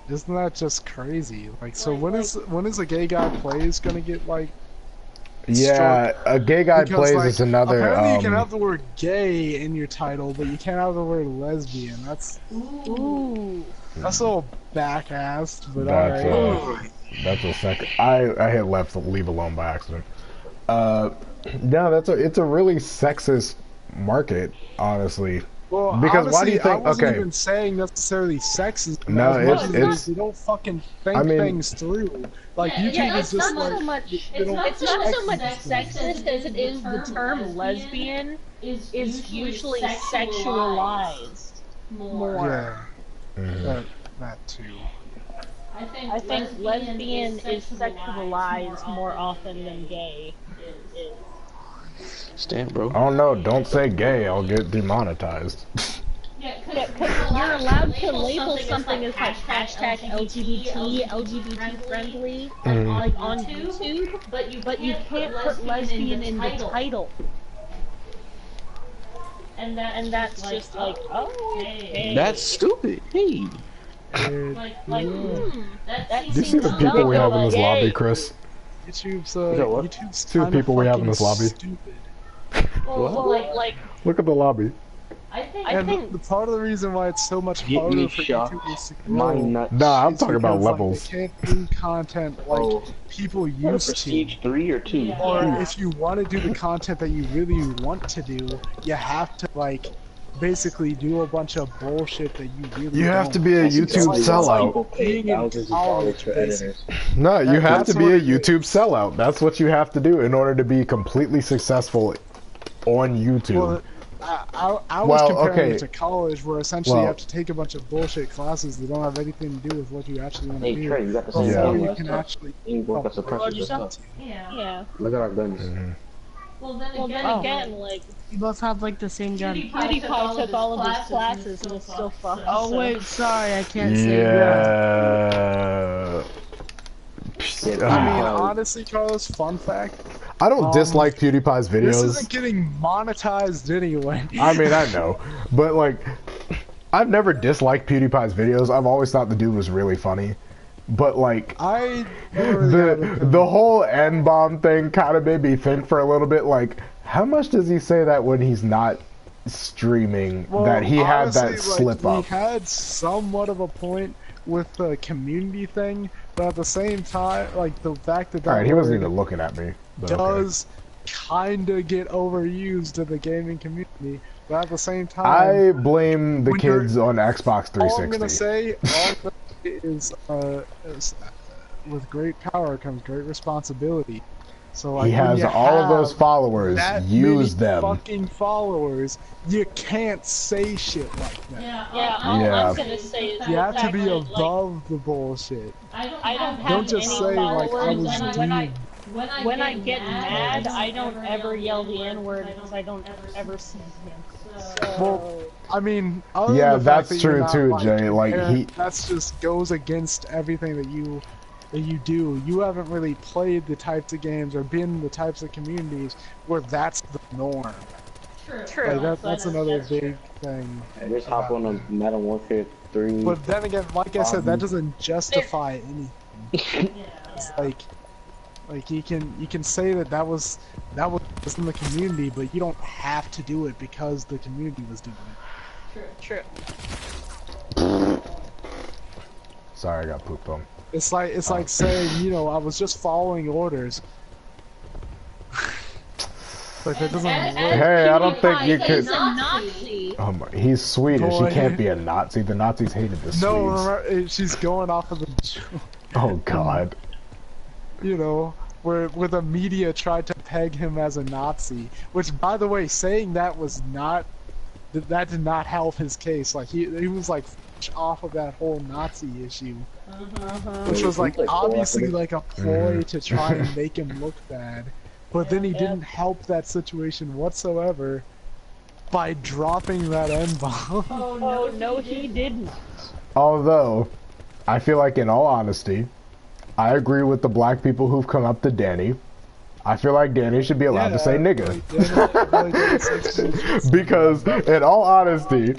Isn't that just crazy? Like, so when is a gay guy plays gonna get like? Yeah, a gay guy plays is another. Apparently, you can have the word gay in your title, but you can't have the word lesbian. That's that's a little back-assed, but alright. That's a second. I hit left to leave alone by accident. No, it's a really sexist market, honestly. Well, because why do you think? I wasn't even saying necessarily sexism. No, it's you don't fucking think things through. Like YouTube is just like it's not so much sexist as it is the term lesbian is usually sexualized more. Yeah, that too. I think lesbian is sexualized more often than gay is. Stand, bro. Oh no, don't say gay, I'll get demonetized. Yeah, because you're allowed to label something as like hashtag LGBT friendly, like on YouTube, but you can't put lesbian in the title. And that's just like, oh, okay. That's stupid. Hey. Do you see the people we have in this lobby, Chris? YouTube's two people we have in this lobby. Stupid. Well, like, look at the lobby. I think the part of the reason why it's so much harder for YouTubers to grow. Nah, I'm talking about levels. They can't do content like people used to. Prestige 3 or 2? Or if you want to do the content that you really want to do, you have to like basically do a bunch of bullshit that you really. You have to be a YouTube sellout. No, you have to be a YouTube sellout. That's what you have to do in order to be completely successful on YouTube. I was comparing it to college, where essentially you have to take a bunch of bullshit classes that don't have anything to do with what you actually want to do. Trey, you got the same before gun. you can actually. Yeah. Look at our guns. Well, then again, like, we both have like the same gun. PewDiePie took all of his classes and is still fucked. Oh so. wait, sorry, I can't say that. I mean, honestly, Carlos, fun fact. I don't dislike PewDiePie's videos. This isn't getting monetized anyway. I mean, I know, but like, I've never disliked PewDiePie's videos. I've always thought the dude was really funny. But like, the whole N-bomb thing kind of made me think for a little bit. Like, how much does he say that when he's not streaming? That he had that slip up. He had somewhat of a point with the community thing, but at the same time, like the fact that he wasn't even looking at me. Does kind of get overused in the gaming community, but at the same time, I blame the kids on Xbox 360. All I'm gonna say is with great power comes great responsibility. So like, he has all of those followers. Use them. Fucking followers. You can't say shit like that. All I'm gonna say is you have to be above the bullshit. I don't have just any say like I followers, was and when I get mad, I don't ever yell the N-word because I don't ever see him. Well, I mean, that's true too, Jay. Like that's just goes against everything that you do. You haven't really played the types of games or been in the types of communities where that's the norm. True. Like that's another big thing. I just hop on a Modern Warfare 3. But then again, like I said, that doesn't justify anything. It's like you can say that was in the community, but you don't have to do it because the community was doing it. True. Sorry, I got pooped on. It's like saying, you know, I was just following orders. Like that doesn't work. Hey, I don't think you could. Nazi. Oh my, he's Swedish. He can't be a Nazi. The Nazis hated the Swedes. No, she's going off of the. Oh God. You know, where the media tried to peg him as a Nazi, which, by the way, saying that was not, that did not help his case. Like he was like off of that whole Nazi issue, which was like obviously like a ploy to try and make him look bad, but then he didn't help that situation whatsoever by dropping that N-bomb. Oh no, he didn't. Although, I feel like in all honesty, I agree with the black people who've come up to Danny. I feel like Danny should be allowed to say nigga. Because, in all honesty,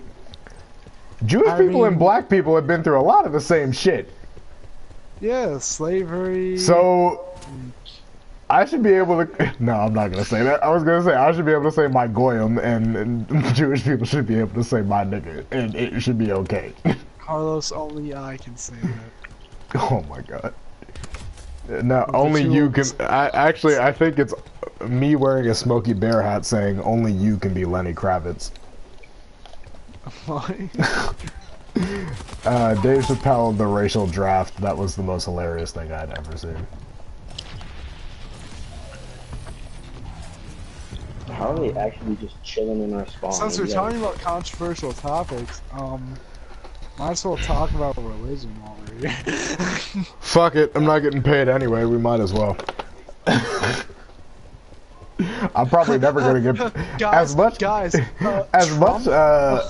Jewish people and black people have been through a lot of the same shit. Yeah, slavery. So, I should be able to... No, I'm not going to say that. I was going to say I should be able to say my goyim, and Jewish people should be able to say my nigga, and it should be okay. Carlos, only I can say that. Oh my God. No, only you can. I think it's me wearing a Smokey Bear hat saying only you can be Lenny Kravitz. Why? Dave Chappelle, the racial draft. That was the most hilarious thing I'd ever seen. How are they actually just chilling in our spawn? Since we're talking about controversial topics, might as well talk about religion while we're here. Fuck it, I'm not getting paid anyway, we might as well. I'm probably never gonna get as much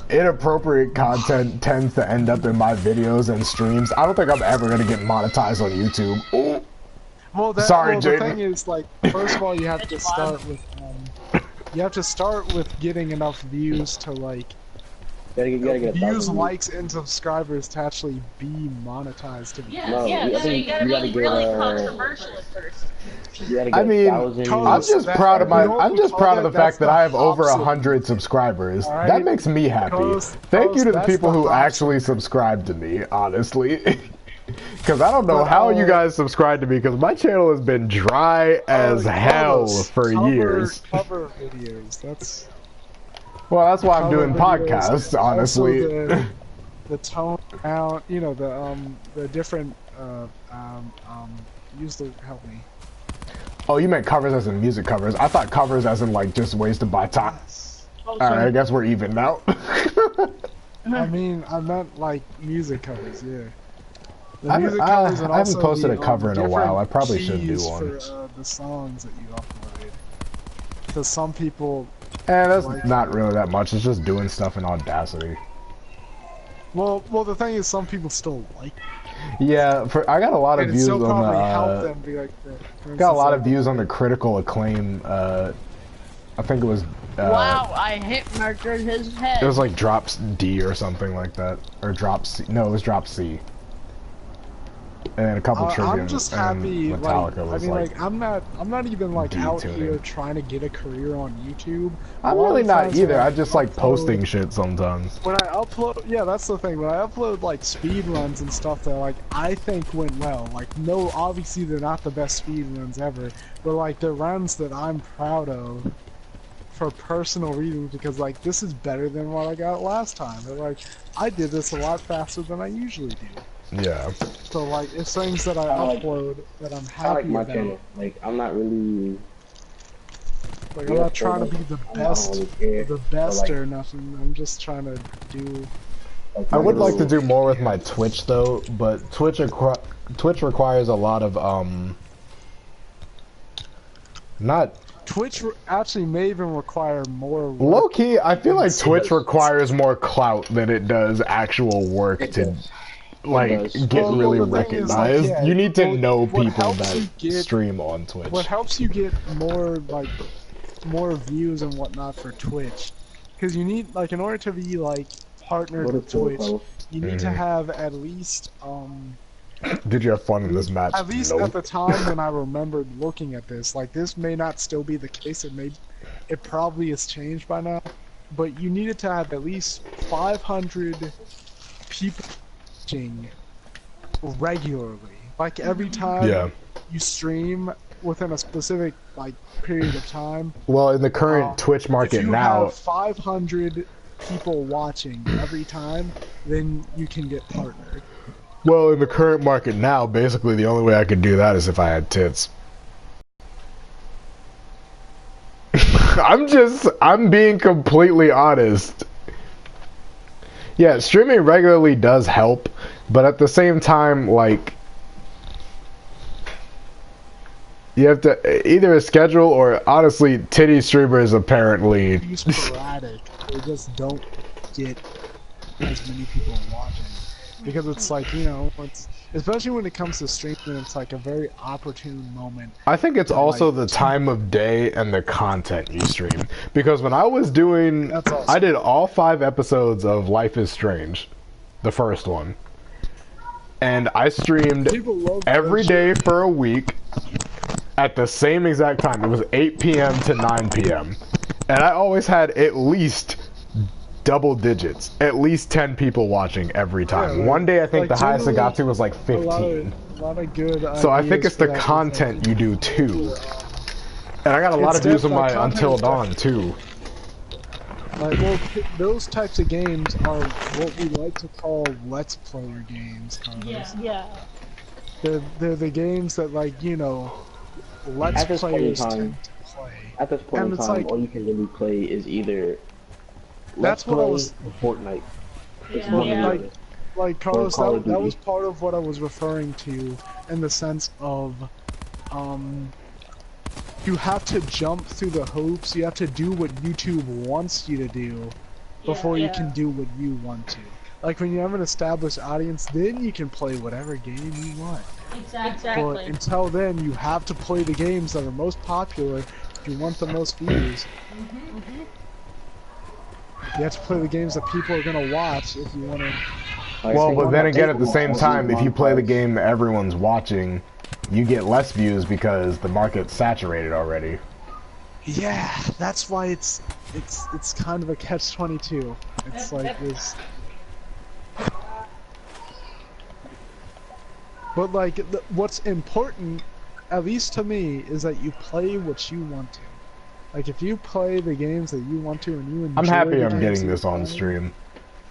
inappropriate content tends to end up in my videos and streams. I don't think I'm ever gonna get monetized on YouTube. Ooh. Well, the thing is, like, first of all, you have to start with getting enough views to like. Views, likes, and subscribers to actually be monetized. So you gotta be really controversial at first. I mean, I'm just proud of the fact that I have over 100 subscribers. Right? That makes me happy. Thank you to the people who actually subscribe to me, honestly. Because I don't know how you guys subscribe to me, because my channel has been dry as hell for years. Cover videos, that's... Well, that's why I'm doing podcasts, honestly. The tone out, you know, the different, use the, help me. Oh, you meant covers as in music covers. I thought covers as in, like, just ways to buy time. Alright, I guess we're even now. I mean, I meant like music covers, yeah. I haven't posted a cover in a while. I probably should do one. For the songs that you uploaded. Because some people... That's like, not really that much. It's just doing stuff in Audacity. Well, the thing is, some people still like it. Yeah, I got a lot of views on the. Help them be like got a lot of views on the critical acclaim. I think it was. Wow! I hit murdered his head. It was like Drops D or something like that, or Drop C. No, it was Drop C. And a couple Trivium. I'm just happy. Metallica like, was I mean, I'm not even like out here trying to get a career on YouTube. I'm really not either. I just like posting shit sometimes. When I upload, yeah, that's the thing. When I upload like speed runs and stuff that like I think went well. Like, no, obviously they're not the best speed runs ever, but like they're runs that I'm proud of for personal reasons because like this is better than what I got last time. But like I did this a lot faster than I usually do. Yeah. So like, it's things that I upload that I'm happy I like my about. channel. Like, I'm not really. Like, I'm not trying to be the best, or nothing. I'm just trying to do. I would like to do more with my Twitch though, but Twitch requires a lot of not. Twitch actually may even require more work. Low key, I feel like Twitch requires more clout than it does actual work to. Like, get really recognized. Like, yeah, you need to know people that stream on Twitch. What helps you get more, like, more views and whatnot for Twitch, because you need, like, in order to be, like, partnered with Twitch, you need to have at least, Did you have fun in this match? At least at the time when I remembered looking at this, like, this may not still be the case, it probably has changed by now, but you needed to have at least 500 people regularly, like every time you stream within a specific like period of time. Well, in the current Twitch market if you now, have 500 people watching every time, then you can get partnered. Well, in the current market now, basically the only way I could do that is if I had tits. I'm being completely honest. Yeah, streaming regularly does help, but at the same time, like, you have to either a schedule or honestly, titty streamers apparently. Sporadic. They just don't get as many people watching because it's like, you know, it's especially when it comes to streaming, it's like a very opportune moment. I think it's also the time of day and the content you stream. Because when I was doing, I did all 5 episodes of Life is Strange, the first one. And I streamed every day for a week at the same exact time. It was 8 p.m. to 9 p.m. And I always had at least double digits, at least 10 people watching every time. Yeah, one day I think the highest I got to was like 15. A lot of good so I think it's the content you do too. And I got a lot of views on my Until Dawn too. Like, well, those types of games are what we like to call Let's Player games, Carlos. Yeah. They're the games that, like, you know, Let's Players tend to play. At this point in time, like, all you can really play is either That's what I was. Fortnite. Yeah. Like Carlos, that was part of what I was referring to in the sense of, you have to jump through the hoops. You have to do what YouTube wants you to do before you can do what you want to. Like when you have an established audience, then you can play whatever game you want. Exactly. But until then, you have to play the games that are most popular if you want the most views. You have to play the games that people are gonna watch if you wanna. Well, but then again, at the same time, if you play the game everyone's watching, you get less views because the market's saturated already. Yeah, that's why it's kind of a catch-22. It's like this. But like, what's important, at least to me, is that you play what you want to. Like, if you play the games that you want to and you enjoy. I'm happy I'm getting this on stream.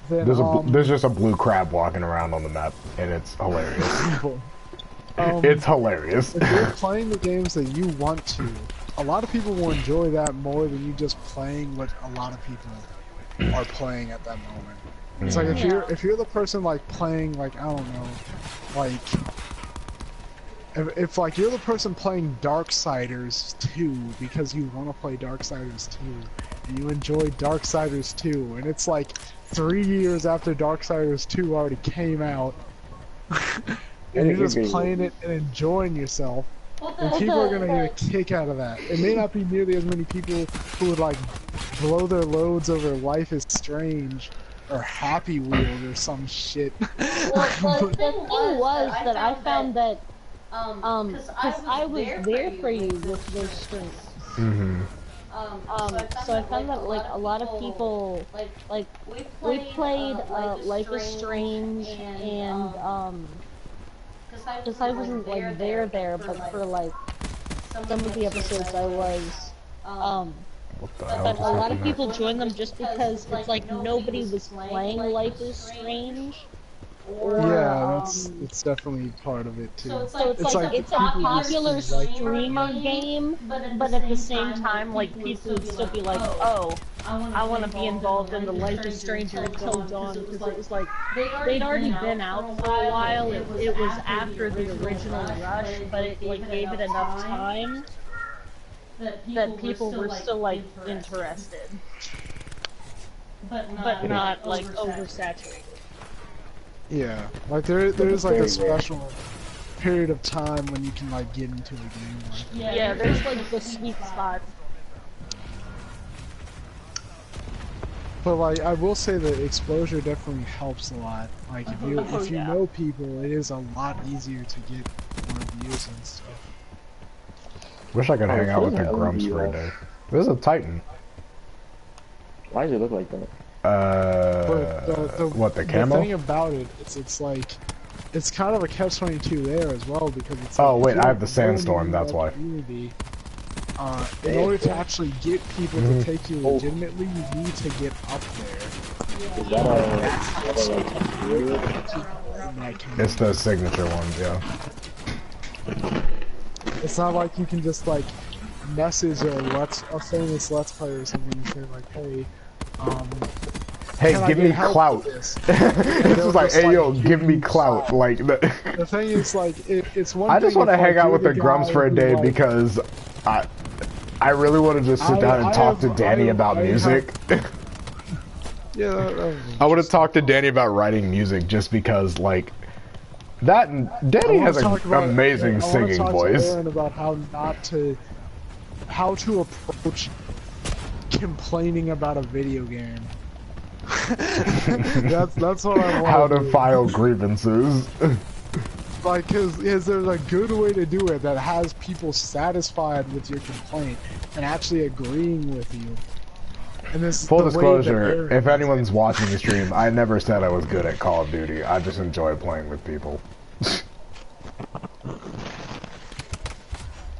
Then, there's just a blue crab walking around on the map, and it's hilarious. It's hilarious. If you're playing the games that you want to, a lot of people will enjoy that more than you just playing what a lot of people are playing at that moment. It's like if you're the person like playing like I don't know, like if like you're the person playing Darksiders 2 because you want to play Darksiders 2 and you enjoy Darksiders 2 and it's like 3 years after Darksiders 2 already came out and you're just playing it and enjoying yourself, and people are gonna get a kick out of that. It may not be nearly as many people who would like blow their loads over Life is Strange or Happy Wheels or some shit. Well, the thing was that I found that because I was there for you with those streams. So I found that like a lot of people like we played Life is Strange and because I wasn't like there, but for like some of the episodes I was but a lot of people joined them just because it's like nobody was playing Life is Strange. Yeah, it's definitely part of it too. So it's like it's a popular streamer game, but at the same time, like people would still be like, oh, I want to be involved in the Life is Strange Until Dawn because it was like they'd already been out for a while. It was after the original rush, but it like gave it enough time that people were still like interested, but not like oversaturated. Yeah, like there's like a special period of time when you can like get into a game. Like yeah, there's like the sweet spot. But like I will say that exposure definitely helps a lot. Like if you know people, it is a lot easier to get more views and stuff. Wish I could hang out with the Grumps for a day. There's a Titan. Why does it look like that? What, the camo? The thing about it, it's like, it's kind of a catch-22 there as well, because it's oh like, wait, I have the sandstorm, that's why. Community, in order to actually get people to take you legitimately, you need to get up there. It's the signature one, yeah. It's not like you can just like message a famous Let's Player or something and say like, hey, hey, give me clout. This is like, hey, yo, give me clout. Like the thing is, like, it's one. I just want to hang out with the Grumps for a day because I really want to just sit down and talk to Danny about music. Yeah, I want to talk to Danny about writing music just because, like, that Danny has an amazing singing voice. I want to talk to Aaron about how to approach complaining about a video game. that's what I want. How to file grievances. Like, cause there's a good way to do it that has people satisfied with your complaint and actually agreeing with you. And this full disclosure, if anyone's watching the stream, I never said I was good at Call of Duty. I just enjoy playing with people.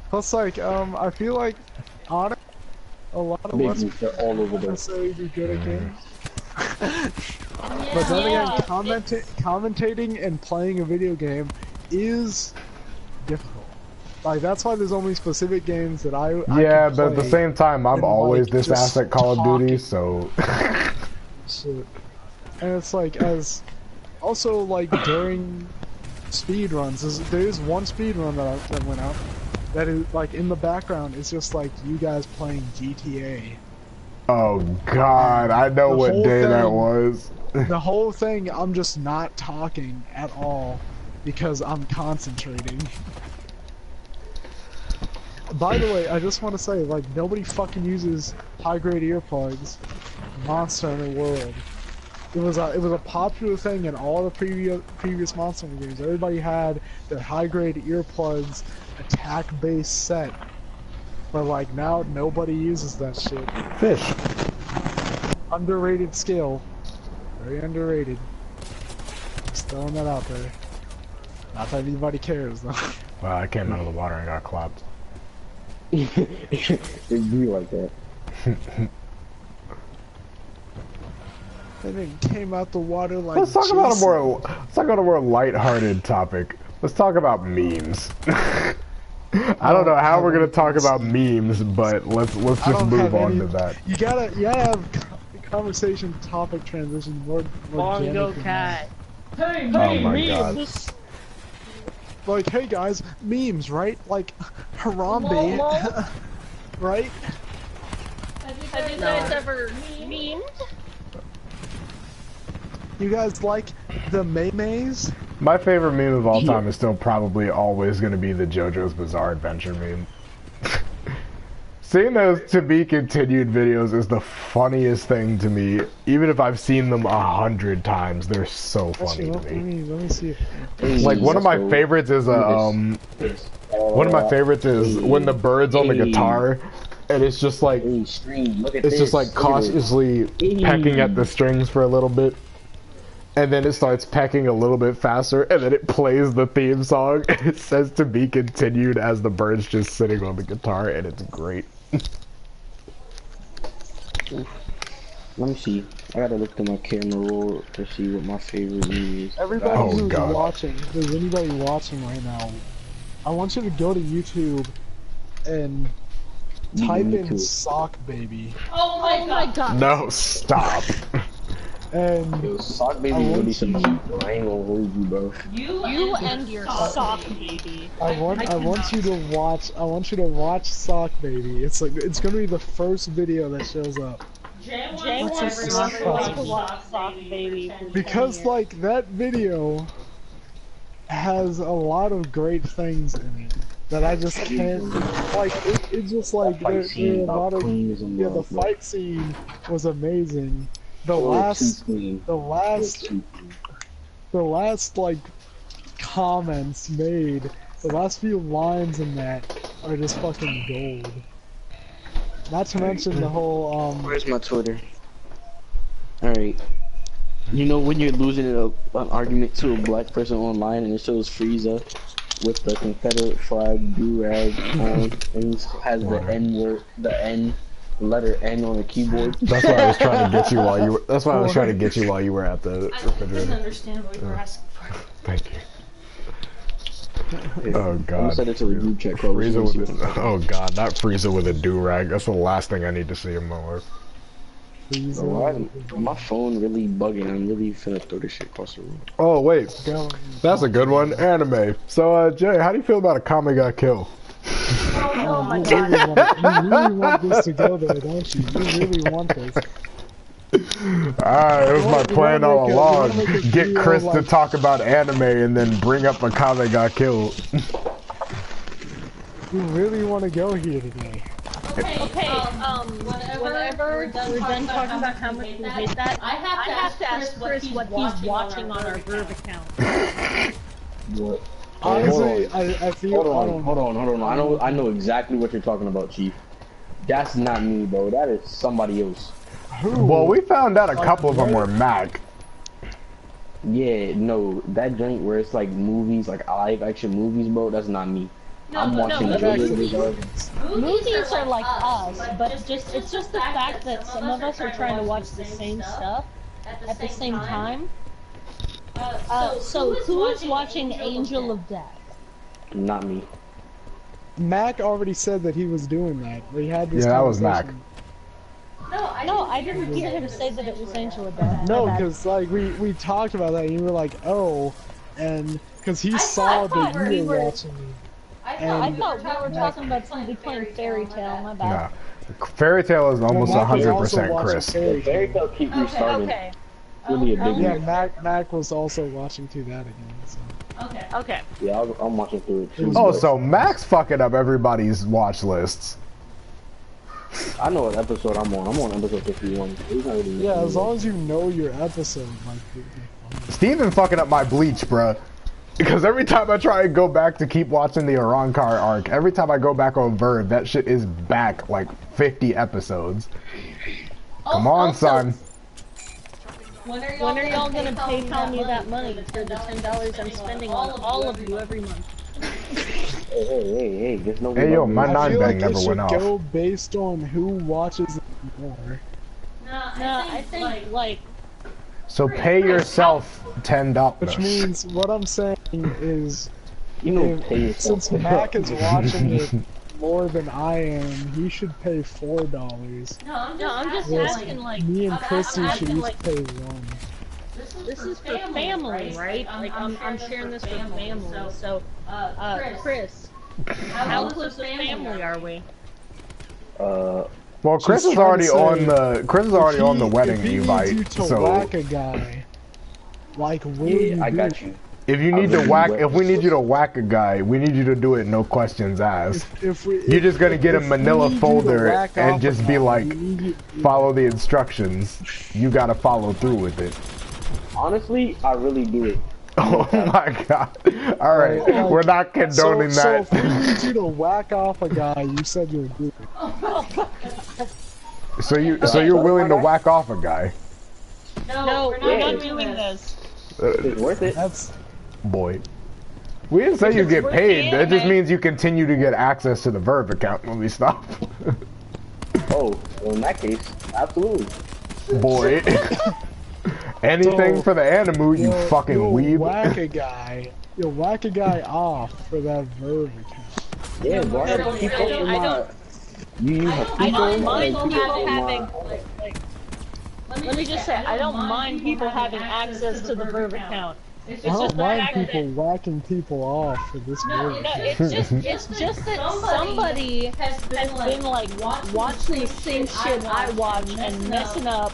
Plus, like, I feel like on a lot of us all over the necessarily be good at games. But then again, commentating and playing a video game is difficult. Like, that's why there's only specific games that I yeah, can but at the same time, I'm always like, this ass at Call of Duty, so... Shit. And it's like, as... Also, like, during speed runs, there's one speed run that went out that is, like, in the background, it's just like you guys playing GTA. Oh god, I know what day that was. The whole thing, I'm just not talking at all because I'm concentrating. By the way, I just want to say, like, nobody fucking uses high-grade earplugs. Monster in the world. It was a popular thing in all the previous Monster games. Everybody had their high-grade earplugs attack-based set. But like now, nobody uses that shit. Fish. Underrated skill. Very underrated. Just throwing that out there. Not that anybody cares though. Well, I came out of the water and got clapped. It'd be like that. And it came out the water like. Let's talk about a more lighthearted topic. Let's talk about memes. I don't know how we're gonna talk about memes, but let's just move on to that. You gotta have conversation topic transition more Bongo cat. Hey, oh my god. Like, hey guys, memes, right? Like, Harambe, right? Have you guys ever memed? You guys like the Maymays? My favorite meme of all time is still probably always going to be the JoJo's Bizarre Adventure meme. Seeing those to be continued videos is the funniest thing to me. Even if I've seen them 100 times, they're so funny to me. Let me see. Like one of my favorites is when the bird's on the guitar, and it's just like just like cautiously pecking at the strings for a little bit. And then it starts pecking a little bit faster, and then it plays the theme song, and it says to be continued as the bird's just sitting on the guitar, and it's great. Let me see. I gotta look to my camera roll to see what my favorite meme is. Everybody who's watching, if there's anybody watching right now, I want you to go to YouTube and type in Sock Baby. Oh my god. No, stop. And yo, Sock Baby really some shit, bro. I ain't gonna hold you, bro. You and your Sock Baby. I want you to watch Sock Baby. It's gonna be the first video that shows up. Jay wants to watch Sock Baby. Because like that video has a lot of great things in it that I just can't like. It's just like there are a lot of the fight scene was amazing. The last like comments made, the last few lines in that are just fucking gold. Not to mention the whole Where's my Twitter? Alright. You know when you're losing an argument to a black person online and it shows Frieza with the Confederate flag do-rag on and he has the N word, the letter N on the keyboard. That's why I was trying to get you while you were. That's why I was trying to get you while you were at the refrigerator. I didn't understand what you were asking for. Thank you. Oh god. I'm it to the group chat. Frieza with oh god, not Frieza with a do-rag. That's the last thing I need to see in my life. My phone really bugging. I'm really finna throw this shit across the room. Oh wait, that's a good one. Anime. So Jay, how do you feel about a Kame Ga Kill? Oh my god. You really want this to go there, don't you? You really want this. Alright, it was my plan all along. Get Chris to talk about anime and then bring up a Kame Ga Kill. You really want to go here today. Okay, whenever we're done talking about how much we hate that, I have to ask Chris what he's watching on our Verve account. What? Honestly, I feel. Hold on. I know exactly what you're talking about, Chief. That's not me, bro. That is somebody else. Who? Well, we found out a couple of them were Mac. Yeah, no, that joint where it's like movies, like live action movies, bro. That's not me. I'm watching movies are like us, but it's just the fact that some of us are trying to watch the same stuff at the same time. So who is watching Angel of Death? Not me. Mac already said that he was doing that. We had this. Yeah, that was Mac. No, I didn't hear him say that it was Angel of Death. No, because like we talked about that, and you were like, oh, and because he saw that you were watching. I thought we were talking about somebody playing Fairy Tale. My bad. Nah. Fairy Tale is almost 100% Chris. Fairy Tale keep restarting. Okay. Really a big yeah, Mac was also watching through that again. So. Okay. Yeah, I'm watching through it too. Oh, so Mac's fucking up everybody's watch lists. I know what episode I'm on. I'm on episode 51. Yeah, as long as you know your episode, like. Steven fucking up my Bleach, bruh. Because every time I try and go back to keep watching the Arankar arc, every time I go back on Verve, that shit is back like 50 episodes. Come on, son. When are y'all gonna PayPal me that money for the $10 I'm spending on all of you every month? Hey, there's no. Hey, yo, my I feel bang like never went off. Go based on who watches it more. No, I think like. So pay yourself $10. Which means what I'm saying is, You know, pay since Mac is watching it more than I am, he should pay $4. No, I'm just asking, like, me and Christy should each like, pay $1. This is for family, right? Like, I'm sharing this for family. So, Chris, how close to family are we? Well, Chris is already on the wedding invite. So whack a guy, like, will you I do? got you. if you need to whack, if we need you to whack a guy, we need you to do it no questions asked. You're just gonna get a manila folder and just be like, follow the instructions. You gotta follow through with it. Honestly, I really do it. Oh my god. Alright, we're not condoning that. So if we need you to whack off a guy, you said you'll do it. So you're willing to whack off a guy? No, we're not doing this. It's worth it. That's Boy. We didn't say you get paid. That just means you continue to get access to the Verve account when we stop. Oh, well, in that case, absolutely. Boy. Anything for the animu, you fucking weeb. You'll whack a guy off for that Verve account. Yeah, bro. I don't mind people having, like, let me just say, I don't mind people having access to the Verve account. I don't mind people whacking people off for this Verve. No, it's just that somebody has been like watching the same shit I watch and messing up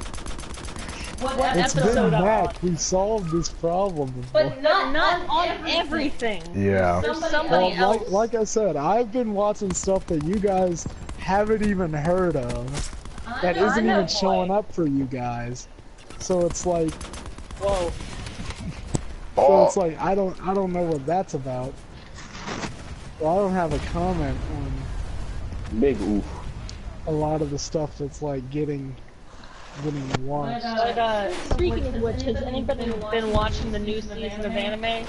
what episode I'm on. We solved this problem before. But not on everything. Yeah. There's somebody else. Like I said, I've been watching stuff that you guys haven't even heard of. That isn't even showing up for you guys. So it's like, whoa. So it's like I don't know what that's about. Well, I don't have a comment on Big oof. a lot of the stuff that's like getting watched. But speaking of which, has anybody been watching the new season of anime?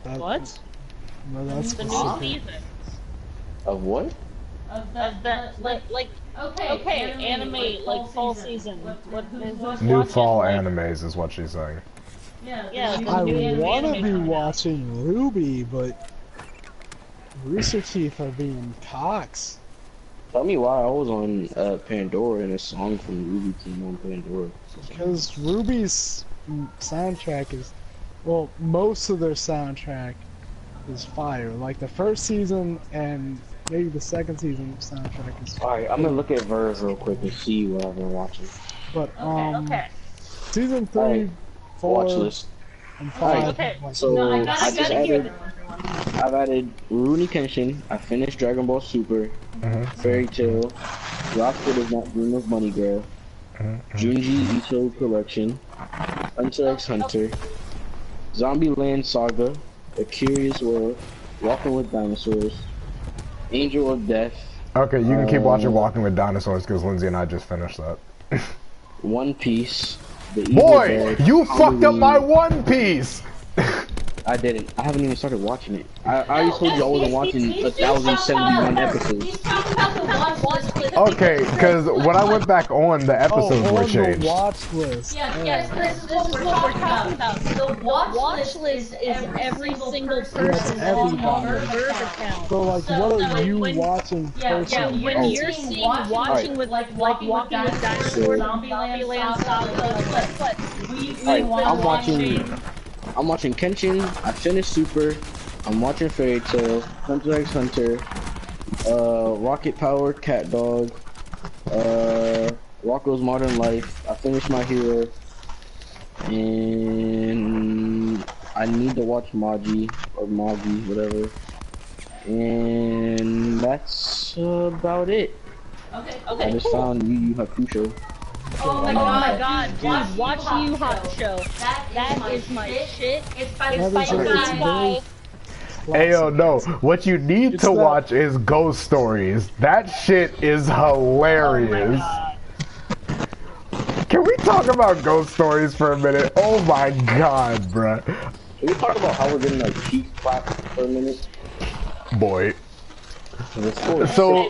What? No, that's The new specific. season. Of what? Of that, like, okay, anime, like, fall season. Who's New watching, fall like, animes is what she's saying. Yeah, the I new want to anime be coming out. watching Ruby, but Rooster Teeth are being cocks. Tell me why I was on Pandora and a song from Ruby came on Pandora. Because Ruby's soundtrack is, well, most of their soundtrack is fire. Like the first season and maybe the second season soundtrack is fire. Alright, I'm gonna look at Verve real quick and see what I've been watching. But Okay. season 3, Alright, 4, watch list. and 5. Okay. So No, I I gotta just hear added, this, everyone. I've added Rurouni Kenshin. I finished Dragon Ball Super, Fairy Tail, Rocket is Not Bruno's Money Girl, Junji Ito Collection, Hunter x Hunter, Zombieland Saga, A Curious World, Walking with Dinosaurs, Angel of Death. Okay, you can keep watching Walking with Dinosaurs because Lindsay and I just finished that. One Piece. The Evil Boy, Dead, you fucked up Halloween. my One Piece! I didn't. I haven't even started watching it. I already told you I wasn't watching 1,071 episodes. Okay, because when I went back on, the episodes were on the changed. watch list. Yes, this is what we're talking about. The watch list is every single person on the Verve account. So like, what are you when- watching Yeah, personally? when you're seeing watching with like walking with dinosaurs, Zombieland Saga, I'm watching Kenshin. I finished Super. I'm watching Fairy Tail, Hunter x Hunter, Rocket Power, Cat Dog, Rocko's Modern Life. I finished My Hero, and I need to watch Magi or Magi, whatever. And that's about it. I just found Yu Yu Hakusho. Oh my god, dude, watch Yu Hakusho. That is my shit. It's by the guy. Ayo, no. What you need to watch is Ghost Stories. That shit is hilarious. Can we talk about Ghost Stories for a minute? Oh my god, bruh. Can we talk about how we're getting like cheap clap for a minute? Boy. So,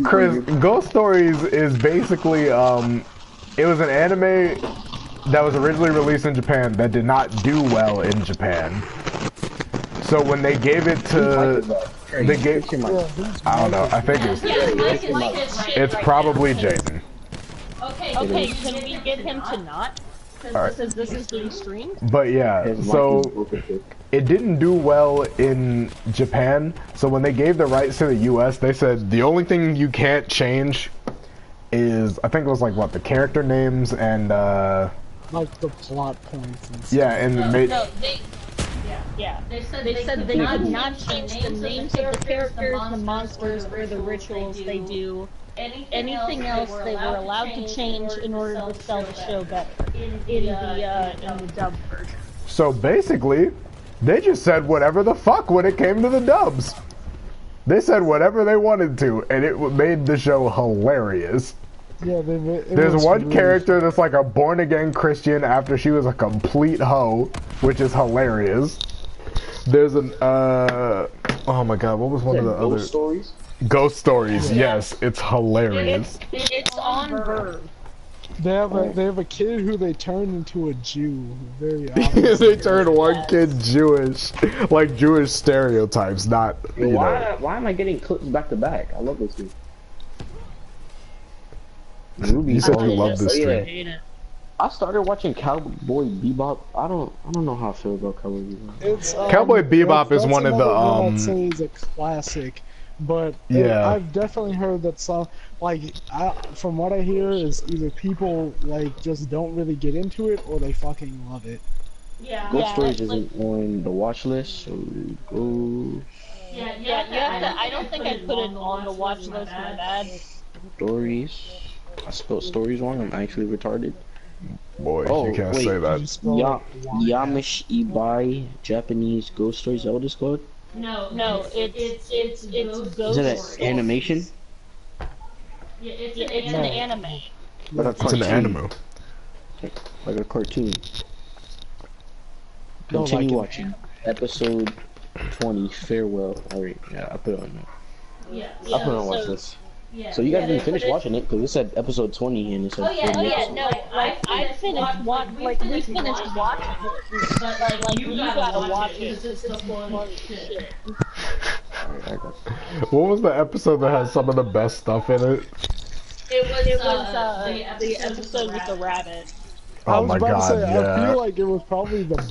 Chris, Ghost Stories is basically, it was an anime that was originally released in Japan that did not do well in Japan. So when they gave it to, they gave, I don't know. I think it's probably Jaden. Okay, can we get him to not? Because this is being streamed? But yeah, so it didn't do well in Japan, so when they gave the rights to the US, they said the only thing you can't change is, I think it was like, what, the character names and, like the plot points and stuff. Yeah, and they said they could not change the names of the characters, the monsters, or the rituals they do. Anything else they were allowed to change in order to sell the show better in the dub version. So basically, they just said whatever the fuck when it came to the dubs. They said whatever they wanted to, and it made the show hilarious. Yeah, there's one character that's like a born-again Christian after she was a complete hoe, which is hilarious. There's an oh my god, what was one of the other stories? Ghost Stories, yes, it's hilarious. It's on Verve. They have a kid who they turned into a Jew. Very obvious. They turned one kid Jewish, like Jewish stereotypes, not. Why am I getting clips back to back? I love this dude. Ruby, you said you love this stream. Yeah. I started watching Cowboy Bebop. I don't know how I feel about Cowboy Bebop. It's, Cowboy Bebop is one of the I'd say is a classic. But yeah, I've definitely heard that some, like, from what I hear is either people like just don't really get into it or they fucking love it. Yeah. Ghost Stories isn't on the watch list, so go. Yeah, you have to. I don't think I put it on the watch list. My bad. Stories. I spelled stories wrong. I'm actually retarded. Boy, you can't say that. Yamish Ibai Japanese Ghost Stories. Is that what it's called? No, it's Ghost. Is it an animation? Yeah, it's an anime. Like a cartoon. It's an anime. Like a cartoon. Continue watching. Episode 20, Farewell. Alright, yeah, I put it on there. Yeah. I put it on watch list. So you guys didn't finish watching it because it said episode 20 and it said. No, I finished watching. Like we finished watching it, but like you gotta watch it. It's funny shit. What was the episode that had some of the best stuff in it? It was the episode with the rabbit. Oh my god, yeah. I feel like it was probably the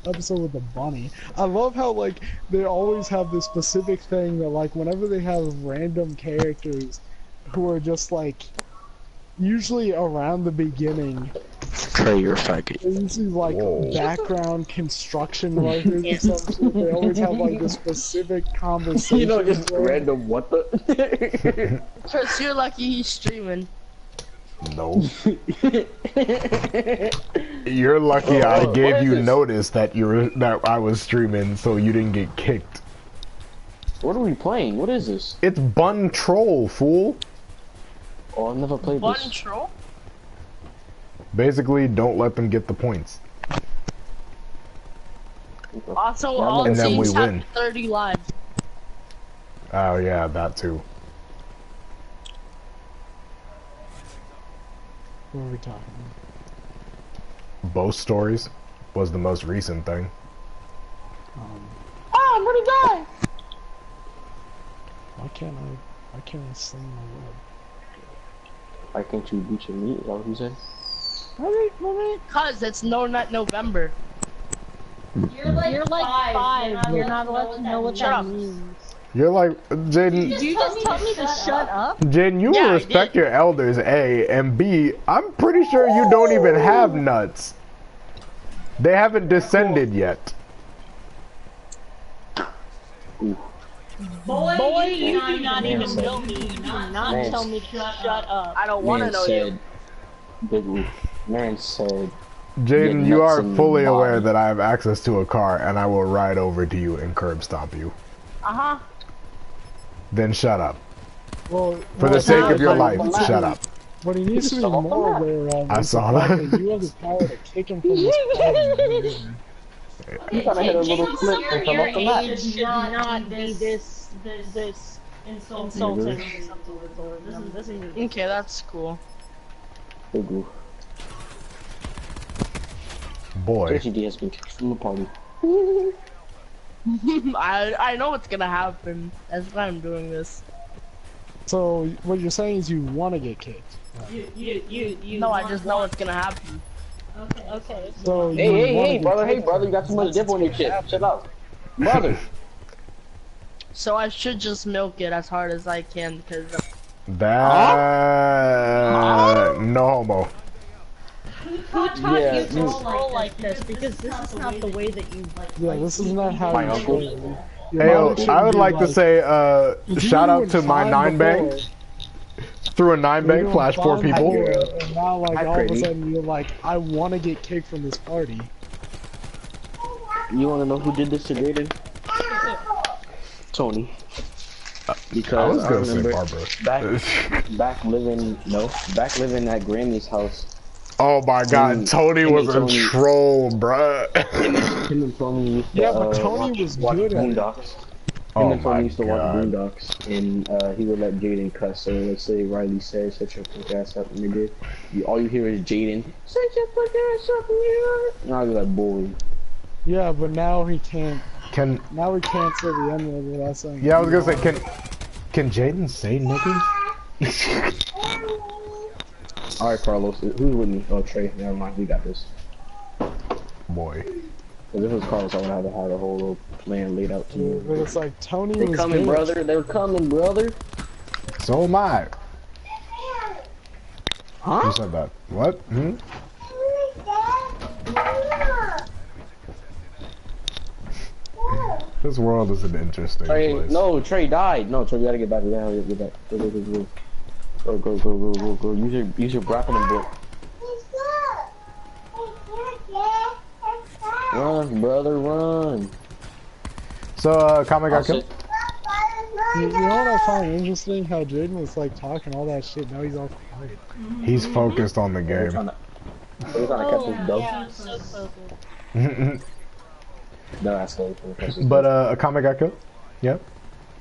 episode with the bunny. I love how, like, they always have this specific thing that, like, whenever they have random characters who are just, like, usually around the beginning. Play your faggot. They usually, like, background construction workers or something. They always have, like, this specific conversation. You know, just random what the? Chris, you're lucky he's streaming. No. You're lucky I gave you notice that I was streaming so you didn't get kicked. What are we playing? What is this? It's Bun Troll, fool. Oh, I've never played Bun this. Troll? Basically, don't let them get the points. Also, all and then we teams have win. 30 lives. Oh yeah, that too. What are we talking about? Both stories was the most recent thing. Oh, I'm gonna die! Why can't I sing my word? Why can't you beat your meat? Is that what you said? Cause it's not November. You're like 5. You're not allowed to know what that means. You're like, Jaden. Did you just tell me to shut up? Jaden, you will respect your elders, A, and B, I'm pretty sure you don't even have nuts. They haven't descended yet. Boy, you do not even know me. You do not tell me to shut up. I don't want to know you. Big Wolf. Man said. Jaden, you are fully aware that I have access to a car and I will ride over to you and curb stomp you. Uh-huh. Then shut up. Well, For the sake of your life, shut up. What he needs to be more aware of I is saw the fact that. that you have the power to kick him from his plane. You gotta hit a little clip and come off the map. Age should not be this insulting. Okay, that's cool. Big Wolf. Boy. JCD has been kicked from the party. I know what's gonna happen. That's why I'm doing this. So what you're saying is you want to get kicked? You. No, I just know what's gonna happen. Okay. So hey, brother, you got too much dip on your chip. Chill out, brother. So I should just milk it as hard as I can because. No homo. Who taught you to troll like this? Because this is not the way that you like. Yeah, this is not how My you uncle. troll. Hey, I would like to say, shout out to my 9-bang. Threw a 9-bang, flash 4 people. And now, like, all of a sudden, you're like, I want to get kicked from this party. You want to know who did this to Jaden? Tony. Because I was gonna say remember Barbara. back living at Grammy's house. Oh my God, Tony was a troll, bruh. Him and Tony used to, but Tony was watch good at it. Boondocks. Oh Him and Tony my used to watch God. Boondocks, and he would let Jaden cuss. So let's say Riley said, "Shut your punk ass up," and they did. All you hear is Jaden, "Shut your punk ass up," and I'll be like, "Boy." Yeah, but now he can't. Now we can't say the N word without saying. Yeah, I was gonna say, can Jaden say niggas? All right, Carlos, who's with me? Oh, Trey. Never mind, we got this. Boy. If it was Carlos, I would have had a whole little plan laid out to you. But it's like Tony They're was coming, good. brother. They're coming, brother. So am I. Huh? Who said that? What? Hmm? This world is an interesting place. No, Trey died. No, Trey, we gotta get back. We gotta get back. Go. Use your grappling book. Run, brother, run. So, Kame got killed? You know what I find interesting? How Jaden was like talking all that shit. Now he's all quiet. He's focused on the We're game. trying to catch this dog. Yeah, so focused. No, that's not But, Kame got killed? Yep.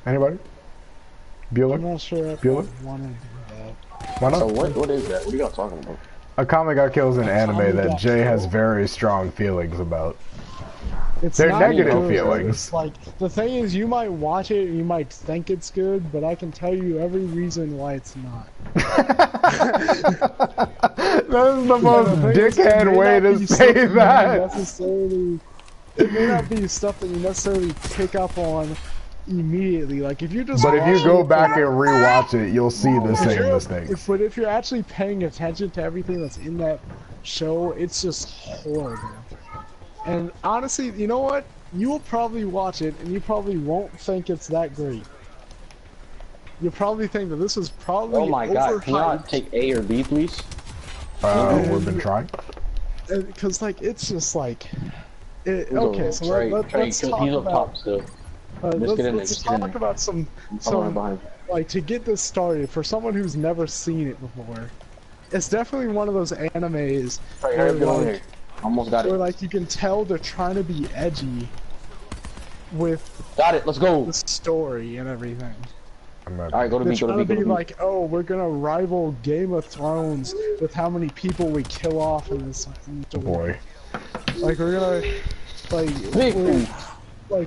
Anybody? I'm Bueller? not sure if Bueller? I want to do that. Why So not? what is that? What are y'all talking about? Akame got kills in anime Akame that got Jay has killed. very strong feelings about. It's They're not negative good. feelings. It's like the thing is, you might watch it, and you might think it's good, but I can tell you every reason why it's not. That is the most dickhead way to say that. It may not be stuff that you necessarily pick up on immediately. Like if you just. But if you watch go it, back and rewatch it, you'll see the same mistakes. But if you're actually paying attention to everything that's in that show, it's just horrible. And honestly, you know what? You will probably watch it, and you probably won't think it's that great. You'll probably think that this is probably Oh my god, can y'all overhyped. take A or B, please? We've been trying. Because like it's just like. Okay, So Trey, let's talk he's up about. top still. Let's get in there, Let's just get in talk there. about some Behind. like to get this started for someone who's never seen it before. It's definitely one of those animes Trey, where hurry up, get over like, here. Almost got where it. like you can tell they're trying to be edgy with Got it, let's go. the story and everything. Alright, go to They're B, go trying to to B, go be to B. like, oh, we're gonna rival Game of Thrones with how many people we kill off in this Boy. Like we're gonna we're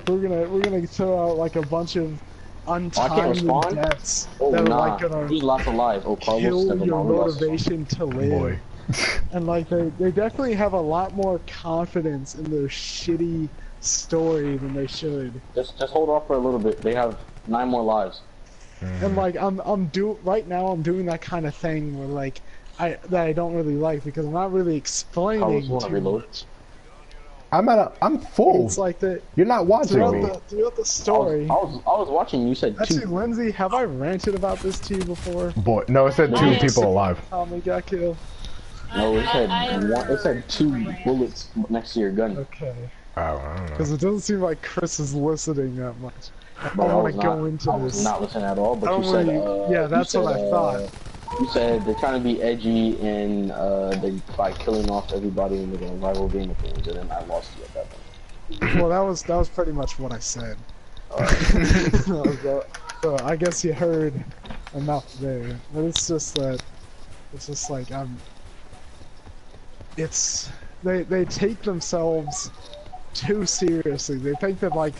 gonna throw out like a bunch of untimely respond? deaths Oh, that are nah. like gonna Who's left alive? Oh, Carlos, kill Stefan, your we lost. motivation to live. Boy. And like they definitely have a lot more confidence in their shitty story than they should. Just hold off for a little bit. They have 9 more lives. And like I'm doing that kind of thing where like that I don't really like because I'm not really explaining Carlos, wanna too reload? much. I'm full. It's like that You're not watching me. throughout the story. I was watching. You said Actually, 2. Lindsay, have I ranted about this to you before? Boy, no, it said 2 people alive. Tommy got killed. No, it said one. It said 2 bullets next to your gun. Okay. I don't know. Because it doesn't seem like Chris is listening that much. I But don't want to go into I was this. not listening at all. I But don't you said, really- yeah, that's you what said, I thought. You said they're trying to be edgy and by killing off everybody and they're gonna rival Game of Thrones, and then I lost you at that point. Well, that was pretty much what I said. So I guess you heard enough there. But it's just that it's just like they take themselves too seriously. They think that like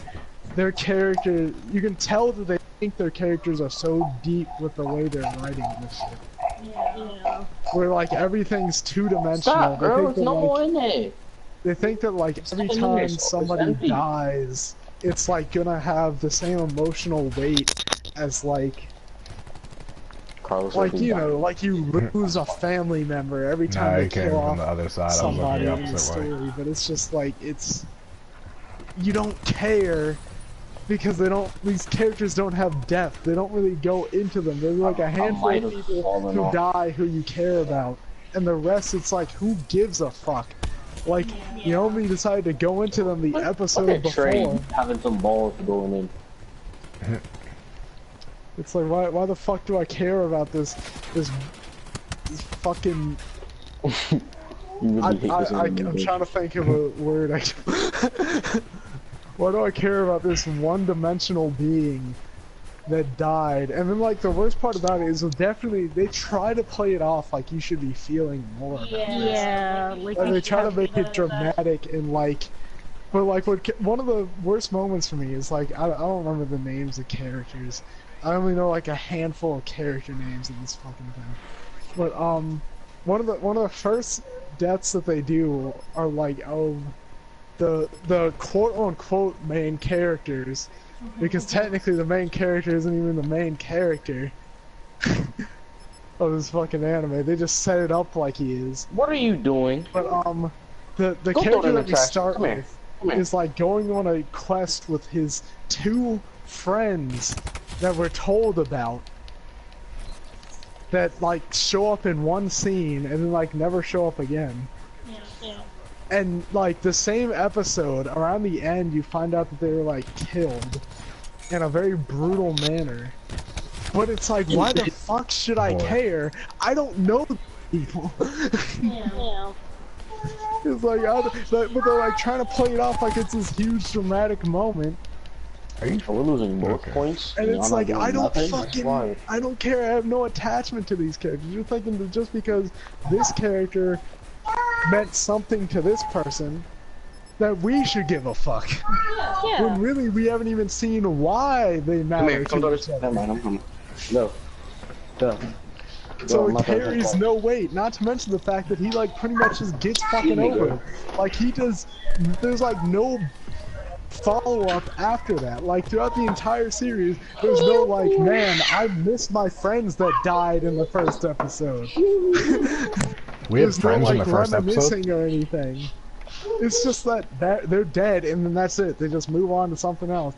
their character, you can tell that they think their characters are so deep with the way they're writing this shit. Yeah. Where like everything's two-dimensional. Stop, girl. There's no more in there. They think that like every time somebody dies, it's like gonna have the same emotional weight as like you know, like you lose a family member every time they kill off the other side. somebody in the story. But it's just like you don't care because these characters don't have depth. They don't really go into them. There's like a handful of people who die who you care about, and the rest it's like who gives a fuck. Like you only decided to go into them the episode before. Having some balls going in. It's like why the fuck do I care about this fucking I'm trying to think of a word. Why do I care about this one-dimensional being that died? And then like the worst part about it is definitely they try to play it off like you should be feeling more. Yeah, like they try to make it dramatic and like, but like one of the worst moments for me is like I don't remember the names of characters. I only know like a handful of character names in this fucking thing. But one of the first deaths that they do are like the quote-unquote main characters, because technically the main character isn't even the main character of this fucking anime. They just set it up like he is. What are you doing? But the character that we start with is like going on a quest with his two friends that we're told about, that like show up in one scene and then like never show up again. Yeah. And like the same episode, around the end, you find out that they were like killed in a very brutal manner. But it's like, why the fuck should I care? I don't know people. Yeah. It's like, but they're like trying to play it off like it's this huge dramatic moment. We're losing both points. And it's like, I don't care, I have no attachment to these characters. You're thinking that just because this character meant something to this person, that we should give a fuck. Yeah. When really we haven't even seen why they matter to each other. I'm coming. No. Go. So it carries no weight, not to mention the fact that he like pretty much just gets fucking over. Like there's like no follow-up after that. Like throughout the entire series, there's no like, man, I missed my friends that died in the first episode. We have friends in the first episode or anything. It's just that they're dead and then that's it. They just move on to something else.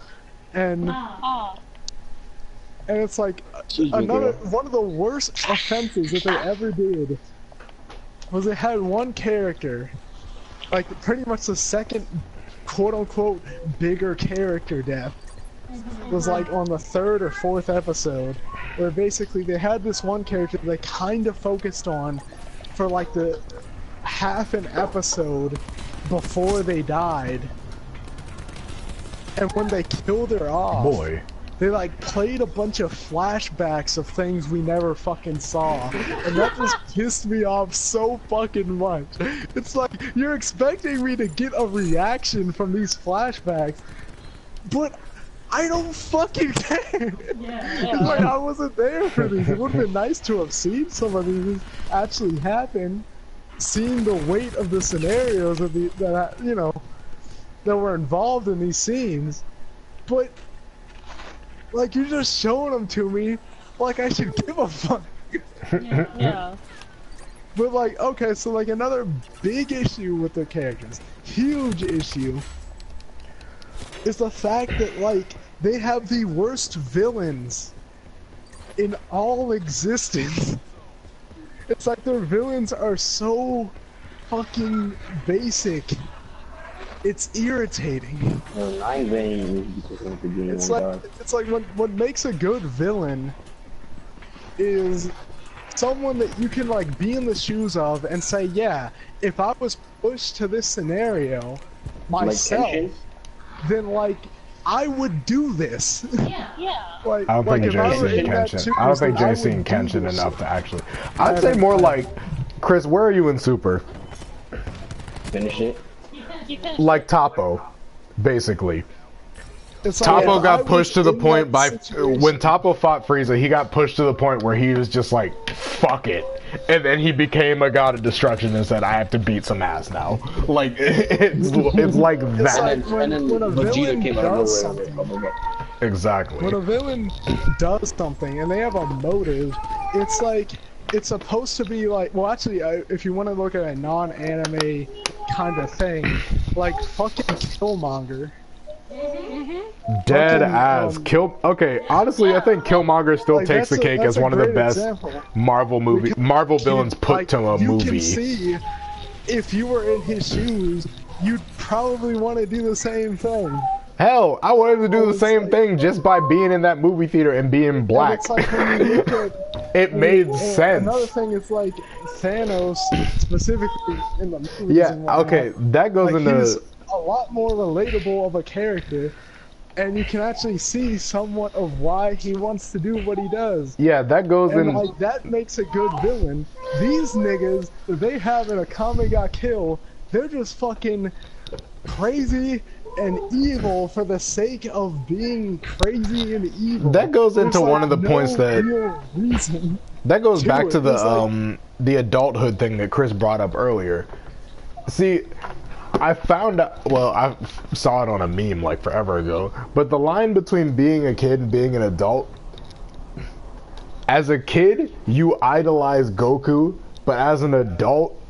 And it's like one of the worst offenses that they ever did was they had one character, like pretty much the second quote-unquote bigger character death was like on the third or fourth episode, where basically they had this one character they kind of focused on for like the half an episode before they died, and when they killed her off, they like played a bunch of flashbacks of things we never fucking saw, and that just pissed me off so fucking much. It's like, you're expecting me to get a reaction from these flashbacks, but I don't fucking care. Yeah. Like, I wasn't there for these. It would have been nice to have seen some of these actually happen, seen the weight of the scenarios of that were involved in these scenes, but like, you're just showing them to me like I should give a fuck. Yeah. But like, okay, so like another big issue with the characters, huge issue, is the fact that like they have the worst villains in all existence. It's like their villains are so fucking basic. It's irritating. It's like what makes a good villain is someone that you can like be in the shoes of and say, yeah, if I was pushed to this scenario myself, then like I would do this. Yeah. Like, I don't think Jay's seen Kenshin enough to actually. I'd say more like, Chris, where are you in Super? Finish it. like Toppo, basically. It's Toppo got pushed to the point by when Toppo fought Frieza, he got pushed to the point where he was just like, "Fuck it," and then he became a god of destruction and said, "I have to beat some ass now." Like it's like that. It's like when a villain does something. Exactly. When a villain does something and they have a motive, it's like it's supposed to be like. Well, actually, if you want to look at a non-anime kind of thing, like fucking Killmonger. Dead ass. Okay, honestly, I think Killmonger still takes the cake as one of the best Marvel villains put to a movie. You can see, if you were in his shoes, you'd probably want to do the same thing. Hell, I wanted to do the same thing just by being in that movie theater and being black. It's like when you look at, it made sense. Another thing is like Thanos, specifically in the movies. Yeah, okay, that goes like, into... He's a lot more relatable of a character, and you can actually see somewhat of why he wants to do what he does. Yeah, that goes in... like, that makes a good villain. These niggas that they have in a Kame ga Kill, they're just fucking crazy and evil for the sake of being crazy and evil. That goes into one of the points that... That goes back to the adulthood thing that Chris brought up earlier. See... I found out, well, I saw it on a meme like forever ago, but the line between being a kid and being an adult, as a kid, you idolize Goku, but as an adult,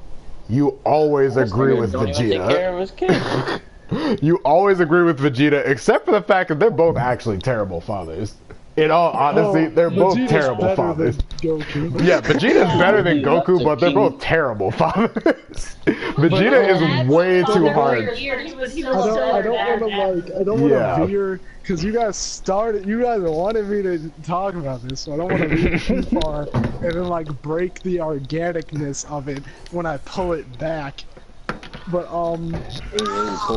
you always agree with Vegeta. Take care of his kid. You always agree with Vegeta, except for the fact that they're both actually terrible fathers. In all honesty, they're both terrible fathers. Yeah, Vegeta's better than Goku, but they're both terrible fathers. Vegeta is way too hard. I don't want to veer, because you guys wanted me to talk about this, so I don't want to veer too far and then like break the organicness of it when I pull it back. But pull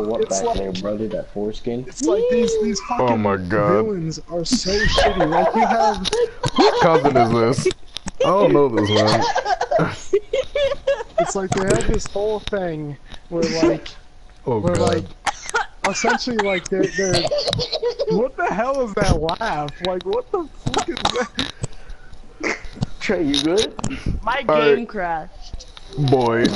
what back like, there, brother? That foreskin. It's like these fucking villains are so shitty. Like you have. Whose cousin is this? I don't know this man. It's like they have this whole thing where like, essentially like they're. What the hell is that laugh? Like what the fuck is that? Trey, you good? My game crashed. Boy.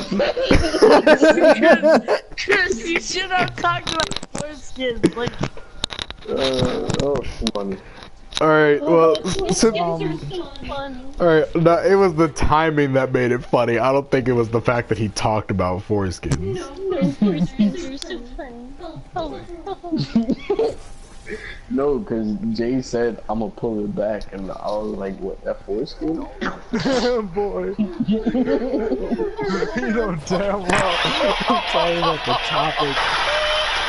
Chris, you should have talked about foreskins. Like, oh, funny. Alright, well, alright, no, it was the timing that made it funny. I don't think it was the fact that he talked about foreskins. No, foreskins are so funny. No, because Jay said, I'm gonna pull it back, and I was like, what, that foreskin? Boy. You know damn well I'm talking about the topic.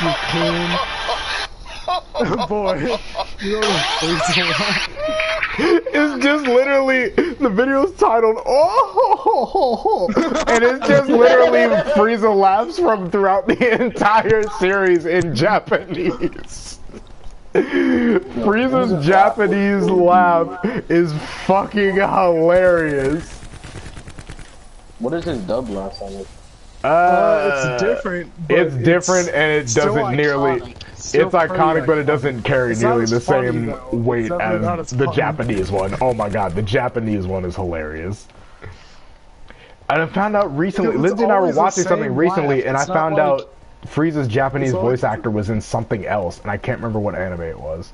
You can. Boy. You know it's just literally, the video's titled, oh, and it's just literally Frieza laughs from throughout the entire series in Japanese. Frieza's Japanese laugh is fucking hilarious. What is his dub last time? It's different. It's different, and it doesn't nearly. It's iconic, but it doesn't carry nearly the same weight as the Japanese one. Oh my god, the Japanese one is hilarious. And I found out recently, Lindsay and I were watching something recently, and I found out Frieza's Japanese voice actor was in something else, and I can't remember what anime it was.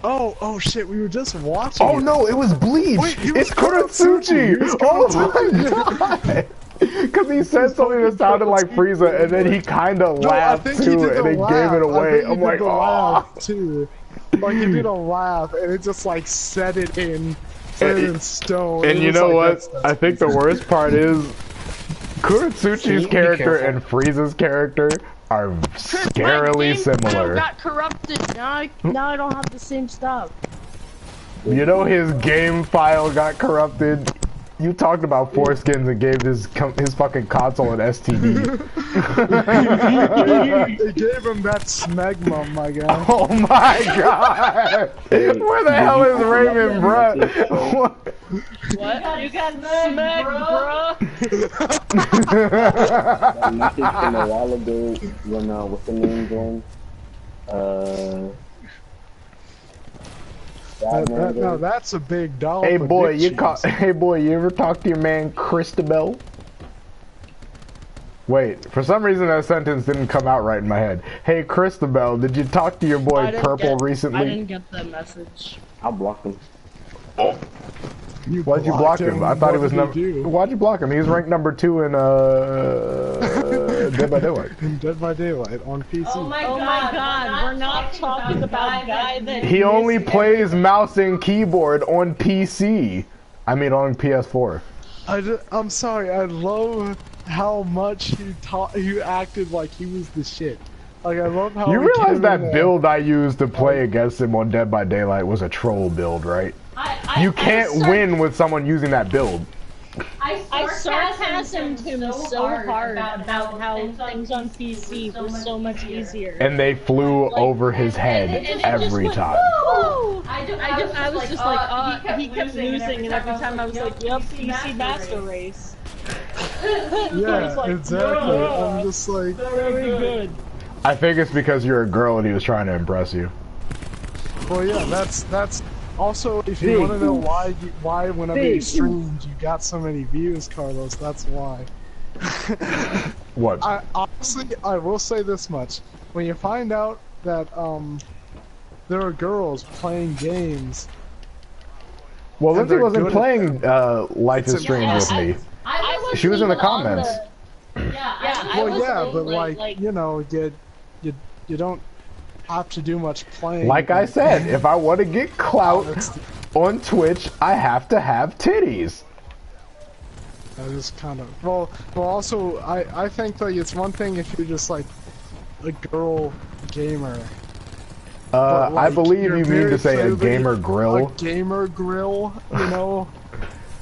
Oh shit, we were just watching Oh no, it was Bleach! Wait, it's Kuratsuchi! Oh my god! Because he said something that sounded like Frieza, and then he kinda laughed too, and he gave it away. I'm like, oh! Too. Like, he did a laugh, and it just like set it in stone. And you know what? I think the worst part is, Kuratsuchi's character and Frieza's character are scarily similar. Got corrupted. Now I don't have the same stuff. You know his game file got corrupted. You talked about foreskins and gave his fucking console an STD. They gave him that smegma, my guy. Oh my god! Where the hell is Raymond, bruh? What? You got smeg, bro. That message from a while ago when what's the name going? No, that's a big doll. Hey boy, you ever talk to your man Christabel? Wait, for some reason that sentence didn't come out right in my head. Hey Christabel, did you talk to your boy Purple recently? I didn't get that message. I blocked him. Oh. Why'd you block him? I thought he was number. Why'd you block him? He was ranked number 2 in Dead by Daylight. In Dead by Daylight on PC. Oh my god, we're not talking about guy that. He only plays mouse and keyboard on PC. I mean on PS4. I'm sorry. I love how much he acted like he was the shit. Like I love how. You realize that build I used to play against him on Dead by Daylight was a troll build, right? You can't win with someone using that build. I sarcasmed him so hard about how things on PC were so much easier. And they flew over his head every time. I was just like, he kept losing, and every time I was like, yep, PC Master Race. Yeah, like, exactly. I'm just like, very good. I think it's because you're a girl and he was trying to impress you. Well, yeah, that's also, if you want to know why whenever you streamed you got so many views, Carlos, that's why. What? Honestly, I will say this much: when you find out that there are girls playing games. Well, Lindsay wasn't playing Life is Strange with me. She was in the comments. Well, yeah, but like you know, you don't have to do much playing. Like I said, if I want to get clout on Twitch, I have to have titties. That is kind of well. Also, I think like it's one thing if you're just like a girl gamer. Like, I believe you mean to say a gamer grill. A gamer grill, you know.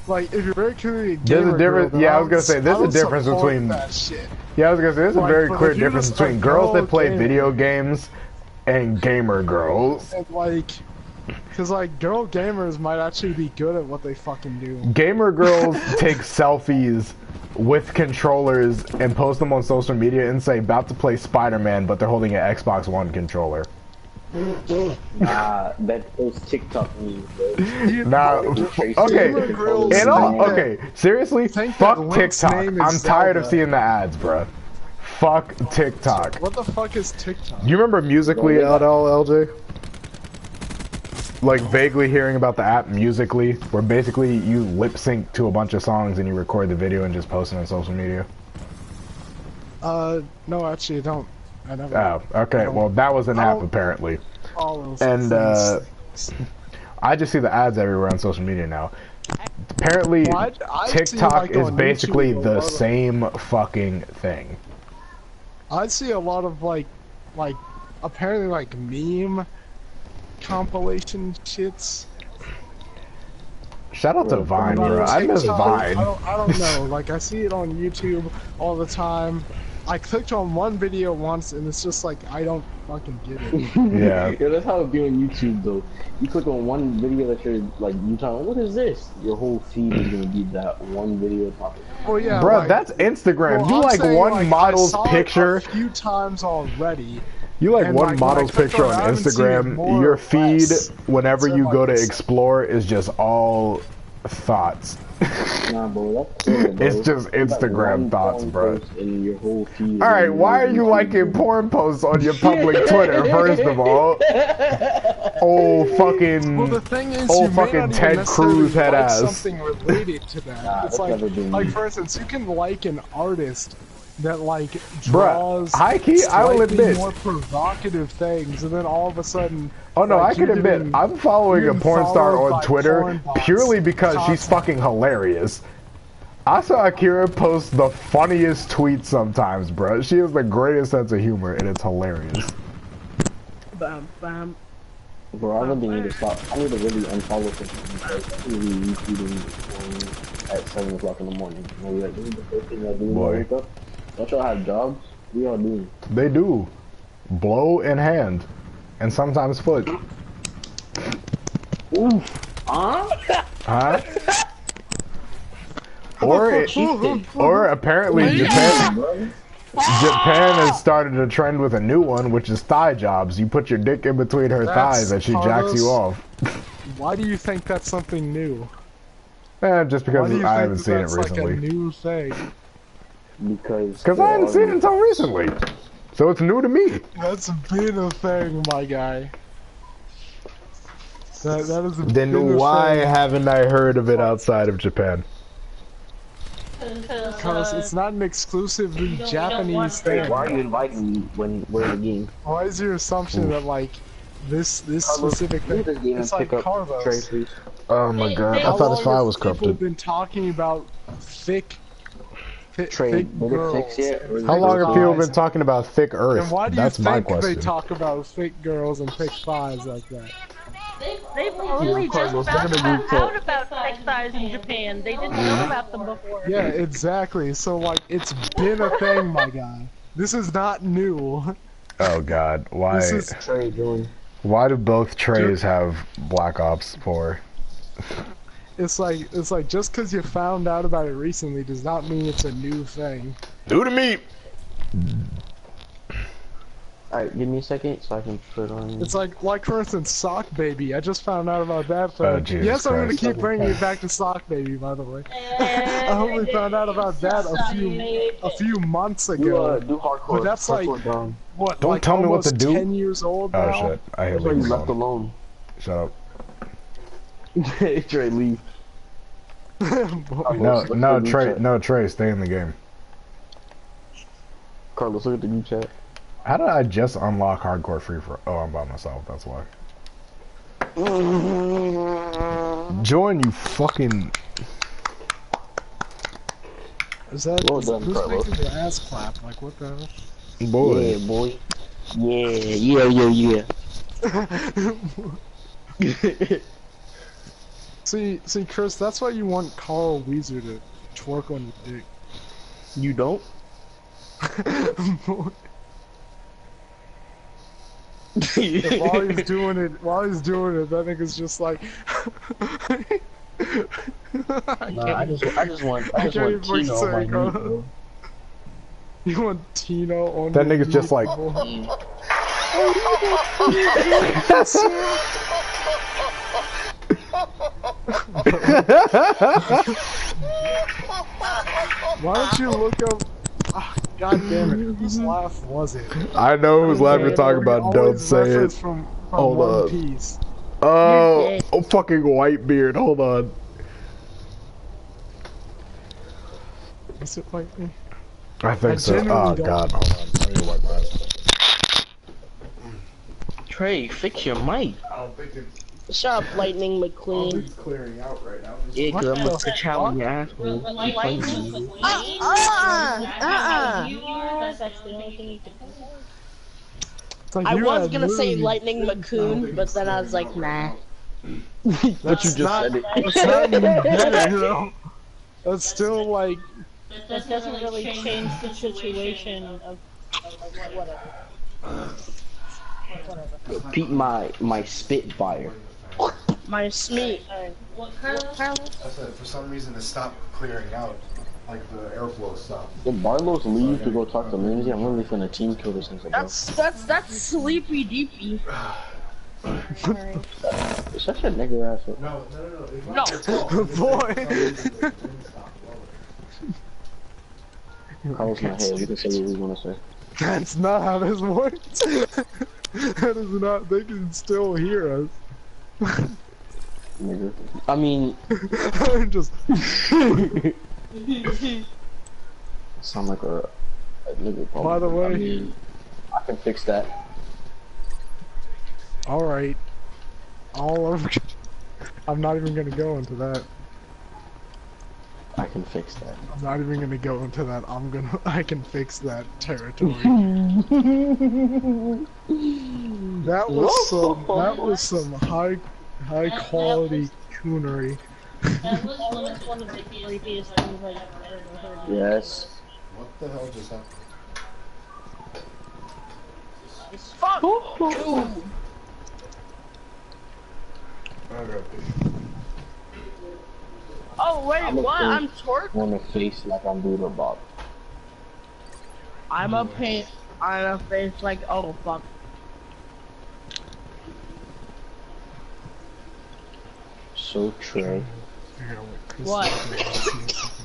Like if you're very clearly a gamer there's a difference. grill, Yeah, I was gonna say there's a difference between. That shit. Yeah, I was gonna say there's a very clear difference between girls that play gamer, video games and gamer girls. And like, cause like girl gamers might actually be good at what they fucking do. Gamer girls take selfies with controllers and post them on social media and say about to play Spider-Man, but they're holding an Xbox One controller. Nah, those TikTok memes. Nah, okay, okay, seriously, fuck TikTok. I'm tired of seeing the ads, bruh. Fuck TikTok. What the fuck is TikTok? You remember Musically at all, LJ? Like vaguely hearing about the app Musically, where basically you lip sync to a bunch of songs and you record the video and just post it on social media? No, actually, I don't. I never. Oh, okay. Well, that was an app apparently. And I just see the ads everywhere on social media now. Apparently, TikTok is basically the same fucking thing. I see a lot of like apparently like meme compilation shits. Shout out to Vine, bro. I miss Vine. I don't know. Like I see it on YouTube all the time. I clicked on one video once and it's just like I don't fucking get it. Yeah. Yeah, that's how it be on YouTube though. You click on one video that you're like, you talking, what is this? Your whole feed is gonna be that one video popping. Well, yeah, bro, like, that's Instagram. Well, you like saying, one like, model's I saw picture. it a few times already. You like and one model's picture on Instagram. Your feed, whenever you go to explore, is just all thoughts. Nah, bro, that's cool, bro. It's just Instagram thoughts, bro. In your whole feed. Alright, why are you liking porn posts on your public Twitter, first of all? Oh, fucking... Well, the thing is, old you may fucking not Ted even Cruz head like ass. something related to that. Nah, it's like for instance, you can like an artist that like draws high key, I will admit, more provocative things, and then all of a sudden. Oh no, like, I can admit, I'm following a porn star on Twitter purely because she's fucking hilarious. I saw Akira post the funniest tweets sometimes, bro. She has the greatest sense of humor, and it's hilarious. Bam, bam. Bro, I really need to stop. I need to really unfollow some people because I'm really retweeting at 7 o'clock in the morning. And we're like, this is the first thing I do when I wake up. Don't y'all have jobs? We all do. They do. Blow in hand. And sometimes foot. Oof. Huh? Huh? Or apparently Japan has started a trend with a new one, which is thigh jobs. You put your dick in between her thighs and she jacks you off. Why do you think that's something new? Just because I haven't seen it recently. Like a new thing? Because I haven't seen it until recently. So it's new to me. That's been a thing, my guy. That is a Then why haven't I heard of it outside of Japan? Because it's not an exclusively Japanese thing. Why are you inviting me when we're in the game? Why is your assumption that like this specific thing? It's like Carlos. Oh my god! I thought his file was corrupted. People have been talking about thick girls. How long have people been talking about thick Earth? And why do That's you my think question. they talk about thick girls and thick thighs like that? They've only just found out about thick thighs in Japan. They didn't know about them before. Yeah, exactly. So like, it's been a thing, my guy. This is not new. Oh god, why? This is why do both trays have Black Ops 4? It's like just because you found out about it recently does not mean it's a new thing. New to me. Alright, give me a second so I can put on. It's like for instance, Sock Baby. I just found out about that. Yes, I'm gonna keep bringing it back to Sock Baby, by the way. I only found out about that a few months ago. Do hardcore. But that's like down. what? Don't like tell me what to do. 10 years old Oh now? shit! I hate Trey leaving left alone. Shut up. Trey, leave. No, Trey, stay in the game. Carlos, look at the new chat. How did I just unlock hardcore free for? Oh, I'm by myself. That's why. Join, you fucking. Is that well done, who's Carlos. making the ass clap? Like what the hell? Boy. Yeah, boy. Yeah. See, Chris, that's why you want Carl Weezer to twerk on your dick. You don't? While he's doing it, that nigga's just like. I just want Tino on my knee, bro. You want Tino on That nigga's just like. Why don't you look up? Oh, God damn it! Whose laugh was it? I know whose laugh you're talking about. Don't say it. From Hold One up. Piece. Oh, fucking Whitebeard. Hold on. Is it like me? I think so. Oh god. Hold on. I need to wipe my eyes. Trey, fix your mic. I don't think it's. Shut up, Lightning McQueen. Clearing out right now. Yeah, cause I'm gonna switch out on your asshole. That's the only thing you can think of. Like I you was had gonna say literally- Lightning McQueen, but then I was like, nah. But you just said it. It's not even better, you know? That's still like. That doesn't really change the situation of whatever. Whatever. Pete, my Spitfire. My Smeet. What Carlos? I said for some reason it stopped clearing out. Like the airflow stopped. If Barlow's leave to go talk to Lindsay, I'm really finna team kill this nigga, bro. That's Sleepy Deepy. Such a nigger ass. No. Boy! Carlos my head, we can say what we wanna say. That's not how this works. That is not. They can still hear us. Nigga. I mean, I'm just. sound like a nigga. By the way, I mean, I can fix that. all right. All over. I'm not even gonna go into that. I can fix that. I'm not even gonna go into that. I can fix that territory. That was some high quality coonery. That was one of the creepiest things I've ever heard. Yes. What the hell just happened? It's fuck. Ooh. Oh wait, what? I'm twerking. On the face like I'm doing a bob. I'm a paint on a face like oh fuck. So true. What?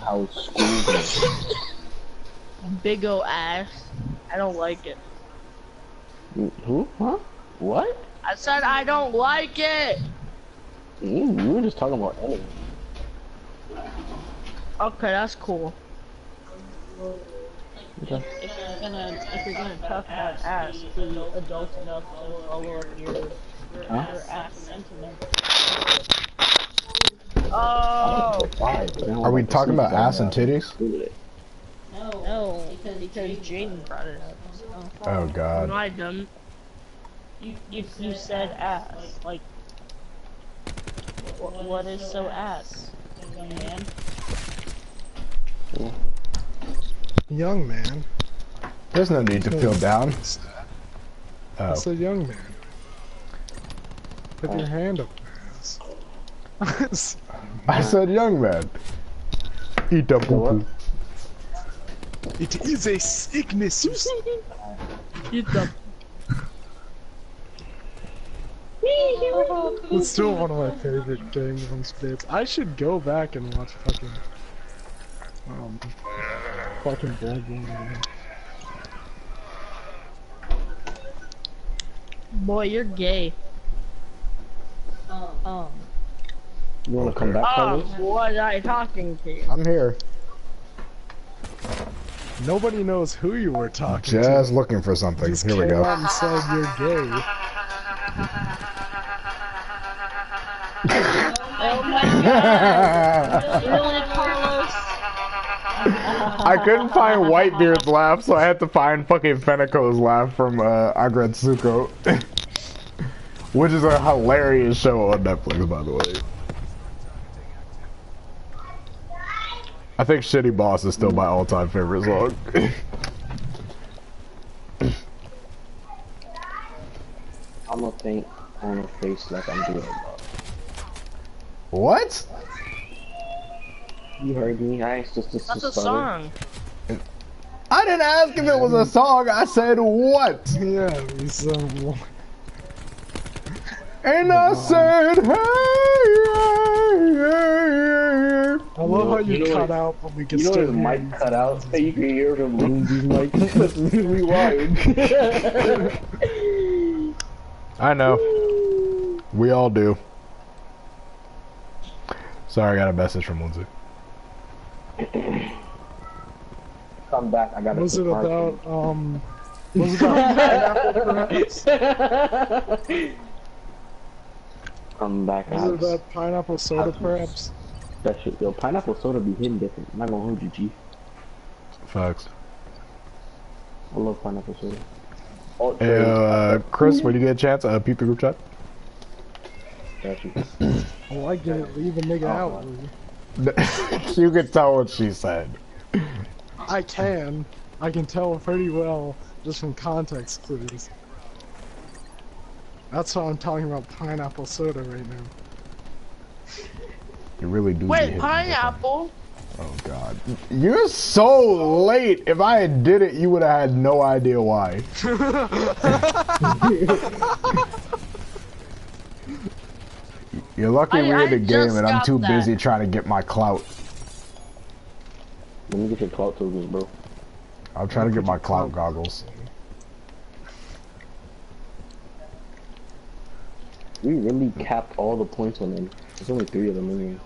How school goes. Big ol' ass. I don't like it. Who? Huh? What? I said I don't like it. You were just talking about anything. Okay, that's cool. If you're gonna talk about ass, be adult enough to follow your ass sentiment. Oh. Are we talking about ass and titties? No, because Jaden brought it up. So. Oh god. No, I didn't. You said ass. Like, what is so ass, young man? Young man. There's no need to feel down. I said young man. Put your hand up your ass. I said young man. Eat the poo poo. It is a sickness. Eat the. It's still one of my favorite Gangnam bits. I should go back and watch fucking Bad Boy. Boy, you're gay. You wanna come back, Carlos? What am I talking to? I'm here. Nobody knows who you were talking to. Just looking for something. Just Here we came go. out and said you're gay. Oh my god! Really, Carlos? I couldn't find Whitebeard's laugh, so I had to find fucking Fenico's laugh from Agretsuko. Which is a hilarious show on Netflix, by the way. I think Shitty Boss is still my all-time favorite song. I'm gonna paint on her face like I'm doing a bob. What? You heard me. I asked just to That's a song. I didn't ask if it was a song. I said what? Yeah, he's And I said, hey, I love how you cut out, but we can still hear his mic cut out, so you can hear him lose his mic. That's really wild. I know. We all do. Sorry, I got a message from Lindsay. Come back, I got Was it about, was it about pineapple, perhaps? Come back, Was it about pineapple soda, perhaps? That shit, yo, pineapple soda be hitting different. I'm not gonna hold you, G. Facts. I love pineapple soda. Oh, Hey, Chris, when you get a chance, peep the group chat. Got you. Oh, I get it. Leave a nigga out. You can tell what she said. I can tell pretty well just from context clues. That's why I'm talking about pineapple soda right now. You really do. Wait, pineapple? Oh god. You're so late. If I had did it, you would have had no idea why. You're lucky we're in the game and I'm too busy trying to get my clout. Let me get your clout tokens, bro. I'm trying to get my clout goggles. We really capped all the points on them. There's only 3 of them in here.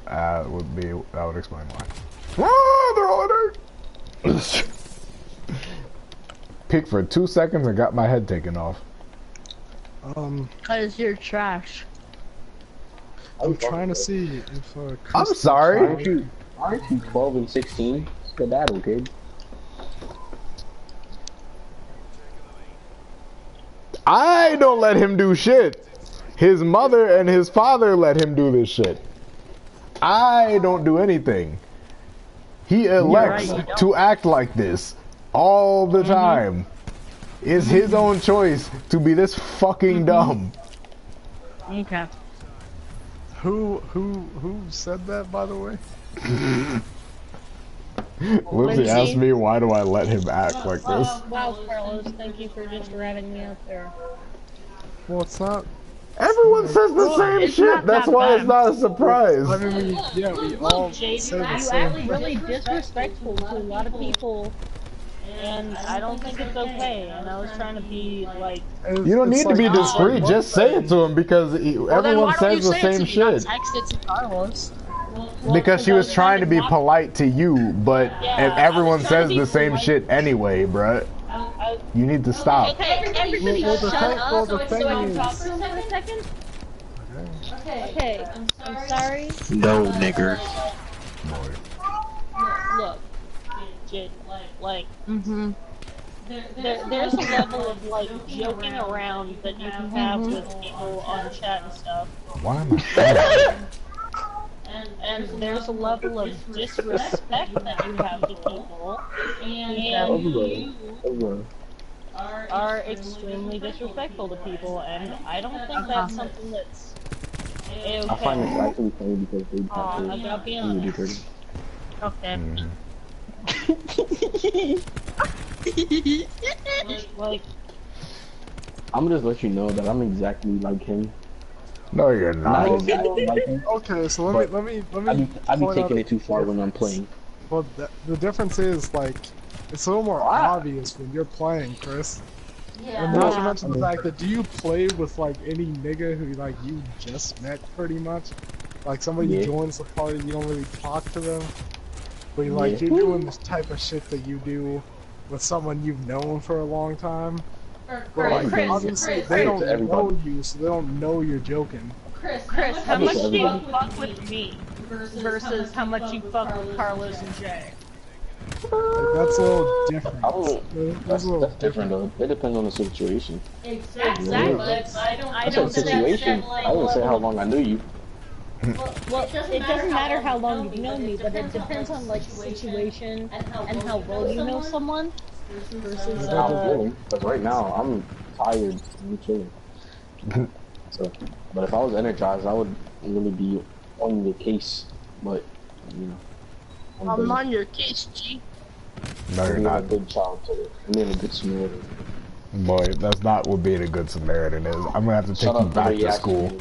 That would explain why. Ah, they're all in there. Peeked for 2 seconds and got my head taken off. Cause you're trash. I'm trying to see if I'm sorry. Aren't you 12 and 16? Skedaddle, kid. I don't let him do shit. His mother and his father let him do this shit. I don't do anything. He elects to act like this all the time. It's his own choice to be this fucking dumb. Okay. Who said that, by the way? Lindsay asked me, why do I let him act like this? Wow, Carlos, thank you for just ratting me out there. Well, it's not. Everyone says the same shit. That's why it's not a surprise. I mean, we all Jade, say the you same act thing. really disrespectful to a lot of people, and I don't think it's okay. And I was trying to be like. You don't need to be discreet. Just say it to him because everyone says the same shit. Text it to Carlos. Because she was trying to be polite to you, but everyone says the same shit anyway, bruh. You need to stop. Okay, everybody shut up so I can talk is... for a second. Okay, I'm sorry. No, nigger. Look, Jade, like, there's a level of, like, joking around that you can have with people on chat and stuff. Why am I And there's a level of disrespect that you have to people, and you are extremely disrespectful to people, and I don't think that's something that's okay. I find it actually funny because they I gotta be honest. Okay. Like, I'm gonna just let you know that I'm exactly like him. No, you're not. Exactly like him. Okay, so let me. I be taking it too far when I'm playing. Well, the difference is like it's a little more obvious when you're playing, Chris. And not to mention the fact that do you play with like any nigga who like you just met pretty much? Like somebody joins the party, you don't really talk to them, but you're doing this type of shit that you do with someone you've known for a long time. But like, obviously they don't know you, so they don't know you're joking. Chris, how much do you fuck with me versus how much you fuck with Carlos and Jay? Like, that's a little different. That's different though. It depends on the situation. Exactly. I said situation. I didn't say how long I knew you. Well, it doesn't matter how long you've known me, but it depends on like the situation and how well you know someone. Versus, because right now I'm tired and chilling. So, but if I was energized, I would really be on the case. But you know, I'm on your case, G. No, you're not. A good child to it. I'm being a good Samaritan. Boy, that's not what being a good Samaritan is. I'm gonna have to take you back to school.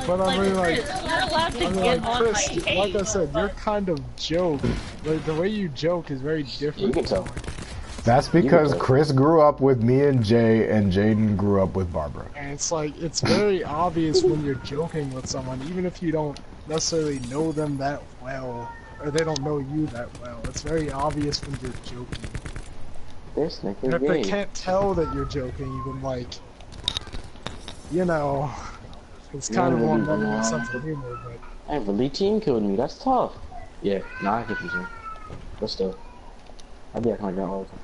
But I mean, like, you're allowed to get on Chris, my case. like I said, your kind of joke, like the way you joke is very different. You can tell. That's because Chris grew up with me and Jay, and Jaden grew up with Barbara. And it's like, it's very obvious when you're joking with someone, even if you don't necessarily know them that well, or they don't know you that well. It's very obvious when you're joking. And if they can't tell that you're joking, even like, you know, it's kind of one level of sense of humor, but... Hey, the lead team killed me, that's tough. Yeah, nah, I get you, sir. But still, I'd be acting like that all the time.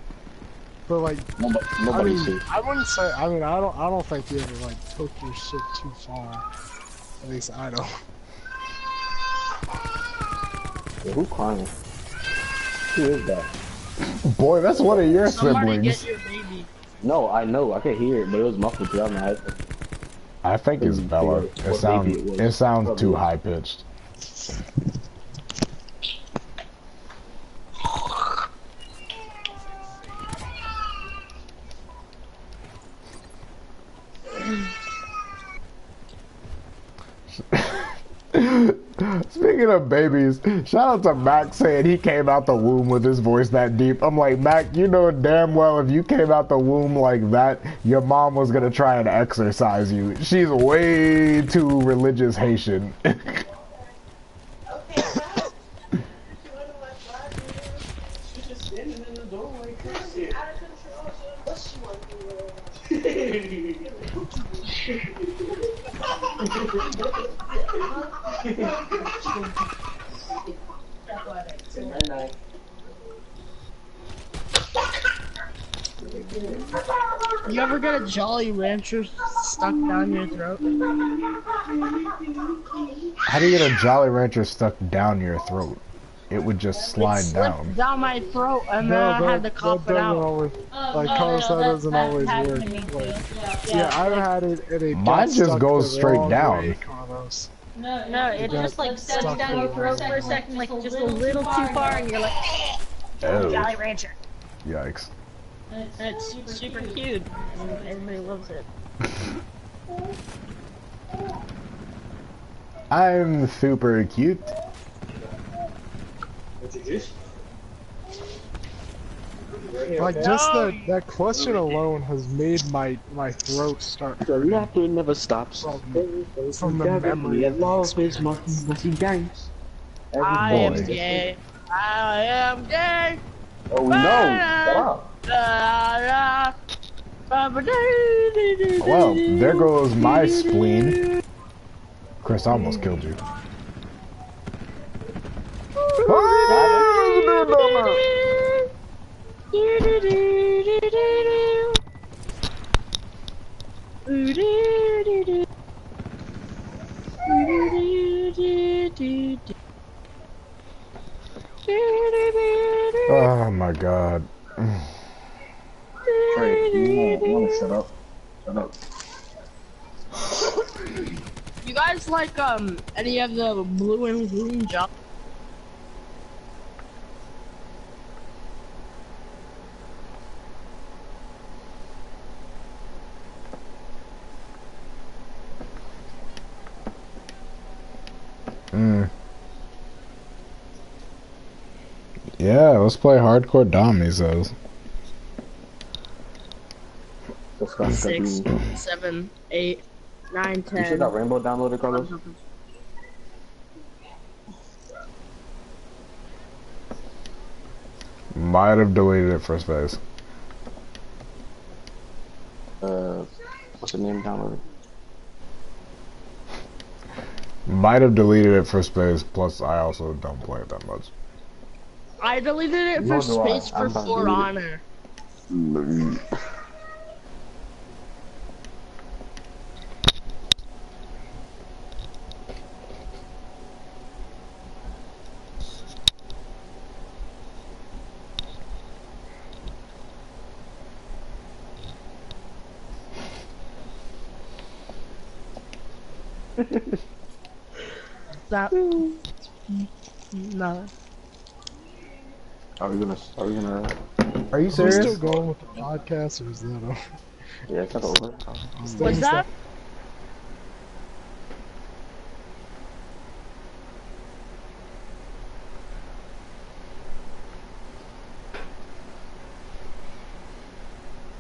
But like, Nobody I wouldn't say, I don't think you ever like took your shit too far. At least I don't. Yeah, who crying? Who is that? Boy, that's one of your Somebody siblings. get your baby. No, I know, I could hear it, but it was muffled throughout my head. I think it's Bella. It sounds too high pitched. Speaking of babies, shout out to Mac saying he came out the womb with his voice that deep. I'm like, Mac, you know damn well if you came out the womb like that, your mom was gonna try and exorcise you. She's way too religious Haitian. You ever get a Jolly Rancher stuck down your throat? How do you get a Jolly Rancher stuck down your throat? It would just slide down. Down my throat, and then I had to cough it out. Always, like, Carlos, that doesn't always work. Like, yeah, I've had it, and it mine just goes straight down. Way, Carlos. No, it just like sets down your throat for a second, like just a little too far, and you're like, oh. Jolly Rancher. Yikes. It's super cute, and everybody loves it. I'm super cute. Like, just that question alone has made my throat start hurting. The laughter never stops. From the memory of love is messy games. I am gay. I am gay. Oh no! Stop. Well, there goes my spleen. Chris, I almost killed you. Oh my god. Trey, you wanna shut up? Shut up. You guys like any of the blue and green jump? Yeah, let's play hardcore dom, he says. 6, 7, 8, 9, 10. You should got Rainbow downloaded, Carlos? Might have deleted it for space. What's the name downloaded? Might have deleted it for space, plus I also don't play it that much. I deleted it for space for For Honor. That no. Are we gonna? Are you serious? Are we still going with the podcast, or is that over? Yeah, it's not over. What's that?